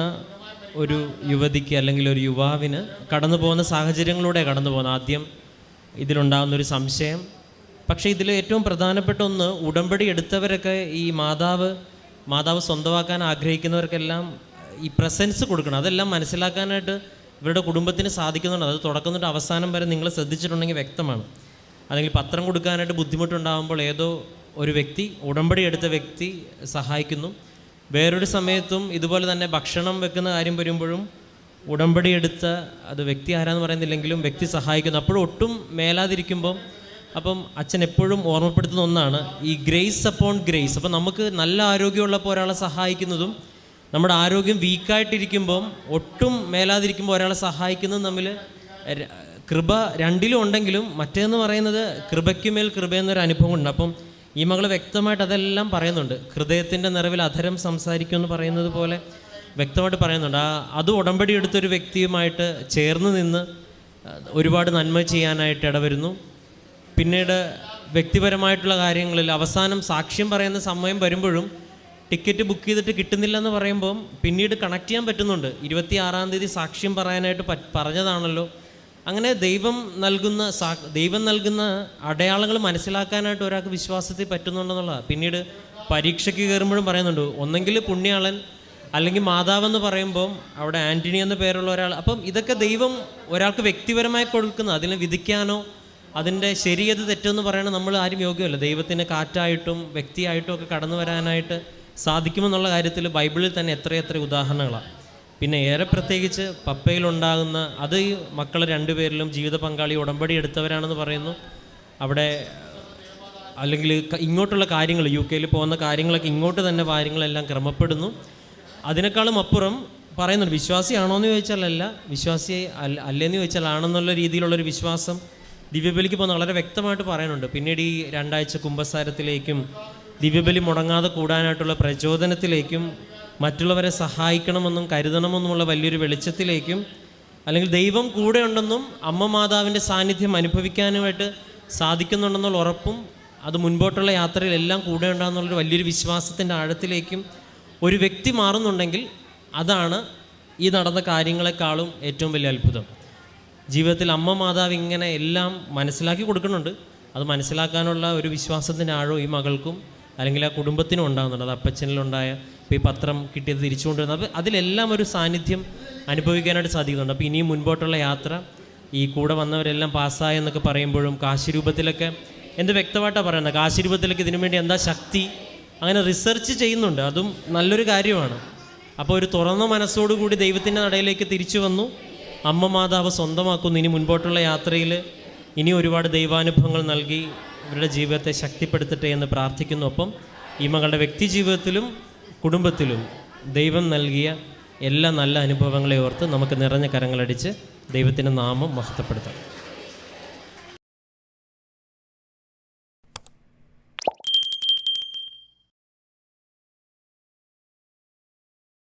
ഒരു യുവതിക്ക് അല്ലെങ്കിൽ ഒരു യുവാവിന് കടന്നു പോകുന്ന സാഹചര്യങ്ങളിലൂടെ കടന്നു പോകുന്നത്. ആദ്യം ഇതിലുണ്ടാകുന്നൊരു സംശയം. പക്ഷേ ഇതിൽ ഏറ്റവും പ്രധാനപ്പെട്ട ഒന്ന്, ഉടമ്പടി എടുത്തവരൊക്കെ ഈ മാതാവ് സ്വന്തമാക്കാൻ ആഗ്രഹിക്കുന്നവർക്കെല്ലാം ഈ പ്രസൻസ് കൊടുക്കണം. അതെല്ലാം മനസ്സിലാക്കാനായിട്ട് ഇവരുടെ കുടുംബത്തിന് സാധിക്കുന്നുണ്ട്. അത് തുടക്കം തൊട്ട് അവസാനം വരെ നിങ്ങൾ ശ്രദ്ധിച്ചിട്ടുണ്ടെങ്കിൽ വ്യക്തമാണ്. അല്ലെങ്കിൽ പത്രം കൊടുക്കാനായിട്ട് ബുദ്ധിമുട്ടുണ്ടാകുമ്പോൾ ഏതോ ഒരു വ്യക്തി, ഉടമ്പടി എടുത്ത വ്യക്തി സഹായിക്കുന്നു. വേറൊരു സമയത്തും ഇതുപോലെ തന്നെ ഭക്ഷണം വെക്കുന്ന കാര്യം വരുമ്പോഴും ഉടമ്പടി എടുത്ത അത് വ്യക്തി ആരാന്ന് പറയുന്നില്ലെങ്കിലും വ്യക്തി സഹായിക്കുന്നു. അപ്പോഴും ഒട്ടും മേലാതിരിക്കുമ്പം അപ്പം അച്ഛൻ എപ്പോഴും ഓർമ്മപ്പെടുത്തുന്ന ഒന്നാണ് ഈ ഗ്രേസ് അപ്പോൺ ഗ്രേസ്. അപ്പം നമുക്ക് നല്ല ആരോഗ്യമുള്ളപ്പോൾ ഒരാളെ സഹായിക്കുന്നതും നമ്മുടെ ആരോഗ്യം വീക്കായിട്ടിരിക്കുമ്പം ഒട്ടും മേലാതിരിക്കുമ്പോൾ ഒരാളെ സഹായിക്കുന്നതും തമ്മിൽ കൃപ രണ്ടിലും ഉണ്ടെങ്കിലും മറ്റേന്ന് പറയുന്നത് കൃപയ്ക്കുമേൽ കൃപ എന്നൊരു അനുഭവം ഉണ്ട്. അപ്പം ഈ മകൾ വ്യക്തമായിട്ട് അതെല്ലാം പറയുന്നുണ്ട്. ഹൃദയത്തിൻ്റെ നിറവിൽ അധരം സംസാരിക്കുമെന്ന് പറയുന്നത് പോലെ വ്യക്തമായിട്ട് പറയുന്നുണ്ട്. അത് ഉടമ്പടി എടുത്തൊരു വ്യക്തിയുമായിട്ട് ചേർന്ന് നിന്ന് ഒരുപാട് നന്മ ചെയ്യാനായിട്ട് ഇടവരുന്നു. പിന്നീട് വ്യക്തിപരമായിട്ടുള്ള കാര്യങ്ങളിൽ അവസാനം സാക്ഷ്യം പറയുന്ന സമയം വരുമ്പോഴും ടിക്കറ്റ് ബുക്ക് ചെയ്തിട്ട് കിട്ടുന്നില്ലെന്ന് പറയുമ്പം പിന്നീട് കണക്ട് ചെയ്യാൻ പറ്റുന്നുണ്ട്. 26-ാം തീയതി സാക്ഷ്യം പറയാനായിട്ട് പറഞ്ഞതാണല്ലോ. അങ്ങനെ ദൈവം നൽകുന്ന അടയാളങ്ങൾ മനസ്സിലാക്കാനായിട്ട് ഒരാൾക്ക് വിശ്വാസത്തിൽ പറ്റുന്നുണ്ടെന്നുള്ളതാണ്. പിന്നീട് പരീക്ഷയ്ക്ക് കയറുമ്പോഴും പറയുന്നുണ്ട്, ഒന്നെങ്കിൽ പുണ്യാളൻ അല്ലെങ്കിൽ മാതാവെന്ന് പറയുമ്പം അവിടെ ആൻ്റണി എന്ന പേരുള്ള ഒരാൾ. അപ്പം ഇതൊക്കെ ദൈവം ഒരാൾക്ക് വ്യക്തിപരമായി കൊടുക്കുന്ന, അതിനെ വിധിക്കാനോ അതിൻ്റെ ശരിയത് തെറ്റെന്ന് പറയണത് നമ്മൾ ആരും യോഗ്യമല്ല. ദൈവത്തിന് കാറ്റായിട്ടും വ്യക്തിയായിട്ടും ഒക്കെ കടന്നു വരാനായിട്ട് സാധിക്കുമെന്നുള്ള കാര്യത്തിൽ ബൈബിളിൽ തന്നെ എത്രയെത്ര ഉദാഹരണങ്ങളാണ്. പിന്നെ ഏറെ പ്രത്യേകിച്ച് പപ്പയിലുണ്ടാകുന്ന അത് ഈ മക്കൾ 2 പേരിലും ജീവിത പങ്കാളി ഉടമ്പടി എടുത്തവരാണെന്ന് പറയുന്നു. അവിടെ അല്ലെങ്കിൽ ഇങ്ങോട്ടുള്ള കാര്യങ്ങൾ UK പോകുന്ന കാര്യങ്ങളൊക്കെ ഇങ്ങോട്ട് തന്നെ കാര്യങ്ങളെല്ലാം ക്രമപ്പെടുന്നു. അതിനേക്കാളും അപ്പുറം പറയുന്നുണ്ട്, വിശ്വാസിയാണോ എന്ന് ചോദിച്ചാൽ അല്ല, വിശ്വാസി അല്ലേന്ന് ചോദിച്ചാൽ ആണെന്നുള്ള രീതിയിലുള്ളൊരു വിശ്വാസം ദിവ്യബലിക്ക് പോകുന്ന വളരെ വ്യക്തമായിട്ട് പറയുന്നുണ്ട്. പിന്നീട് ഈ 2 ആഴ്ച കുമ്പസാരത്തിലേക്കും ദിവ്യബലി മുടങ്ങാതെ കൂടാനായിട്ടുള്ള പ്രചോദനത്തിലേക്കും മറ്റുള്ളവരെ സഹായിക്കണമെന്നും കരുതണമെന്നുമുള്ള വലിയൊരു വെളിച്ചത്തിലേക്കും, അല്ലെങ്കിൽ ദൈവം കൂടെ ഉണ്ടെന്നും അമ്മ മാതാവിൻ്റെ സാന്നിധ്യം അനുഭവിക്കാനുമായിട്ട് സാധിക്കുന്നുണ്ടെന്നുള്ള ഉറപ്പും അത് മുൻപോട്ടുള്ള യാത്രയിൽ എല്ലാം കൂടെ ഉണ്ടാകുന്നുള്ളൊരു വലിയൊരു വിശ്വാസത്തിൻ്റെ ആഴത്തിലേക്കും ഒരു വ്യക്തി മാറുന്നുണ്ടെങ്കിൽ അതാണ് ഈ നടന്ന കാര്യങ്ങളെക്കാളും ഏറ്റവും വലിയ അത്ഭുതം. ജീവിതത്തിൽ അമ്മ മാതാവ് ഇങ്ങനെ എല്ലാം മനസ്സിലാക്കി കൊടുക്കുന്നുണ്ട്. അത് മനസ്സിലാക്കാനുള്ള ഒരു വിശ്വാസത്തിൻ്റെ ആഴവും ഈ മകൾക്കും അല്ലെങ്കിൽ ആ കുടുംബത്തിനും ഉണ്ടാകുന്നുണ്ട്. അത് അപ്പച്ചനിലുണ്ടായ ഇപ്പോൾ ഈ പത്രം കിട്ടിയത് തിരിച്ചു കൊണ്ടുവരുന്നത്, അപ്പോൾ അതിലെല്ലാം ഒരു സാന്നിധ്യം അനുഭവിക്കാനായിട്ട് സാധിക്കുന്നുണ്ട്. അപ്പോൾ ഇനിയും മുൻപോട്ടുള്ള യാത്ര ഈ കൂടെ വന്നവരെല്ലാം പാസ്സായെന്നൊക്കെ പറയുമ്പോഴും കാശി രൂപത്തിലൊക്കെ എന്ത് വ്യക്തമായിട്ടാണ് പറയുന്നത്, കാശി രൂപത്തിലൊക്കെ ഇതിനു വേണ്ടി എന്താ ശക്തി, അങ്ങനെ റിസർച്ച് ചെയ്യുന്നുണ്ട്. അതും നല്ലൊരു കാര്യമാണ്. അപ്പോൾ ഒരു തുറന്ന മനസ്സോടുകൂടി ദൈവത്തിൻ്റെ നടയിലേക്ക് തിരിച്ചു വന്നു, അമ്മ മാതാവ് സ്വന്തമാക്കുന്നു. ഇനി മുൻപോട്ടുള്ള യാത്രയിൽ ഇനി ഒരുപാട് ദൈവാനുഭവങ്ങൾ നൽകി ഇവരുടെ ജീവിതത്തെ ശക്തിപ്പെടുത്തട്ടെ എന്ന് പ്രാർത്ഥിക്കുന്നു. ഒപ്പം ഈ മകളുടെ വ്യക്തി ജീവിതത്തിലും കുടുംബത്തിലും ദൈവം നൽകിയ എല്ലാ നല്ല അനുഭവങ്ങളെ ഓർത്ത് നമുക്ക് നിറഞ്ഞ കരങ്ങളടിച്ച് ദൈവത്തിൻ്റെ നാമം മഹത്വപ്പെടുത്താം.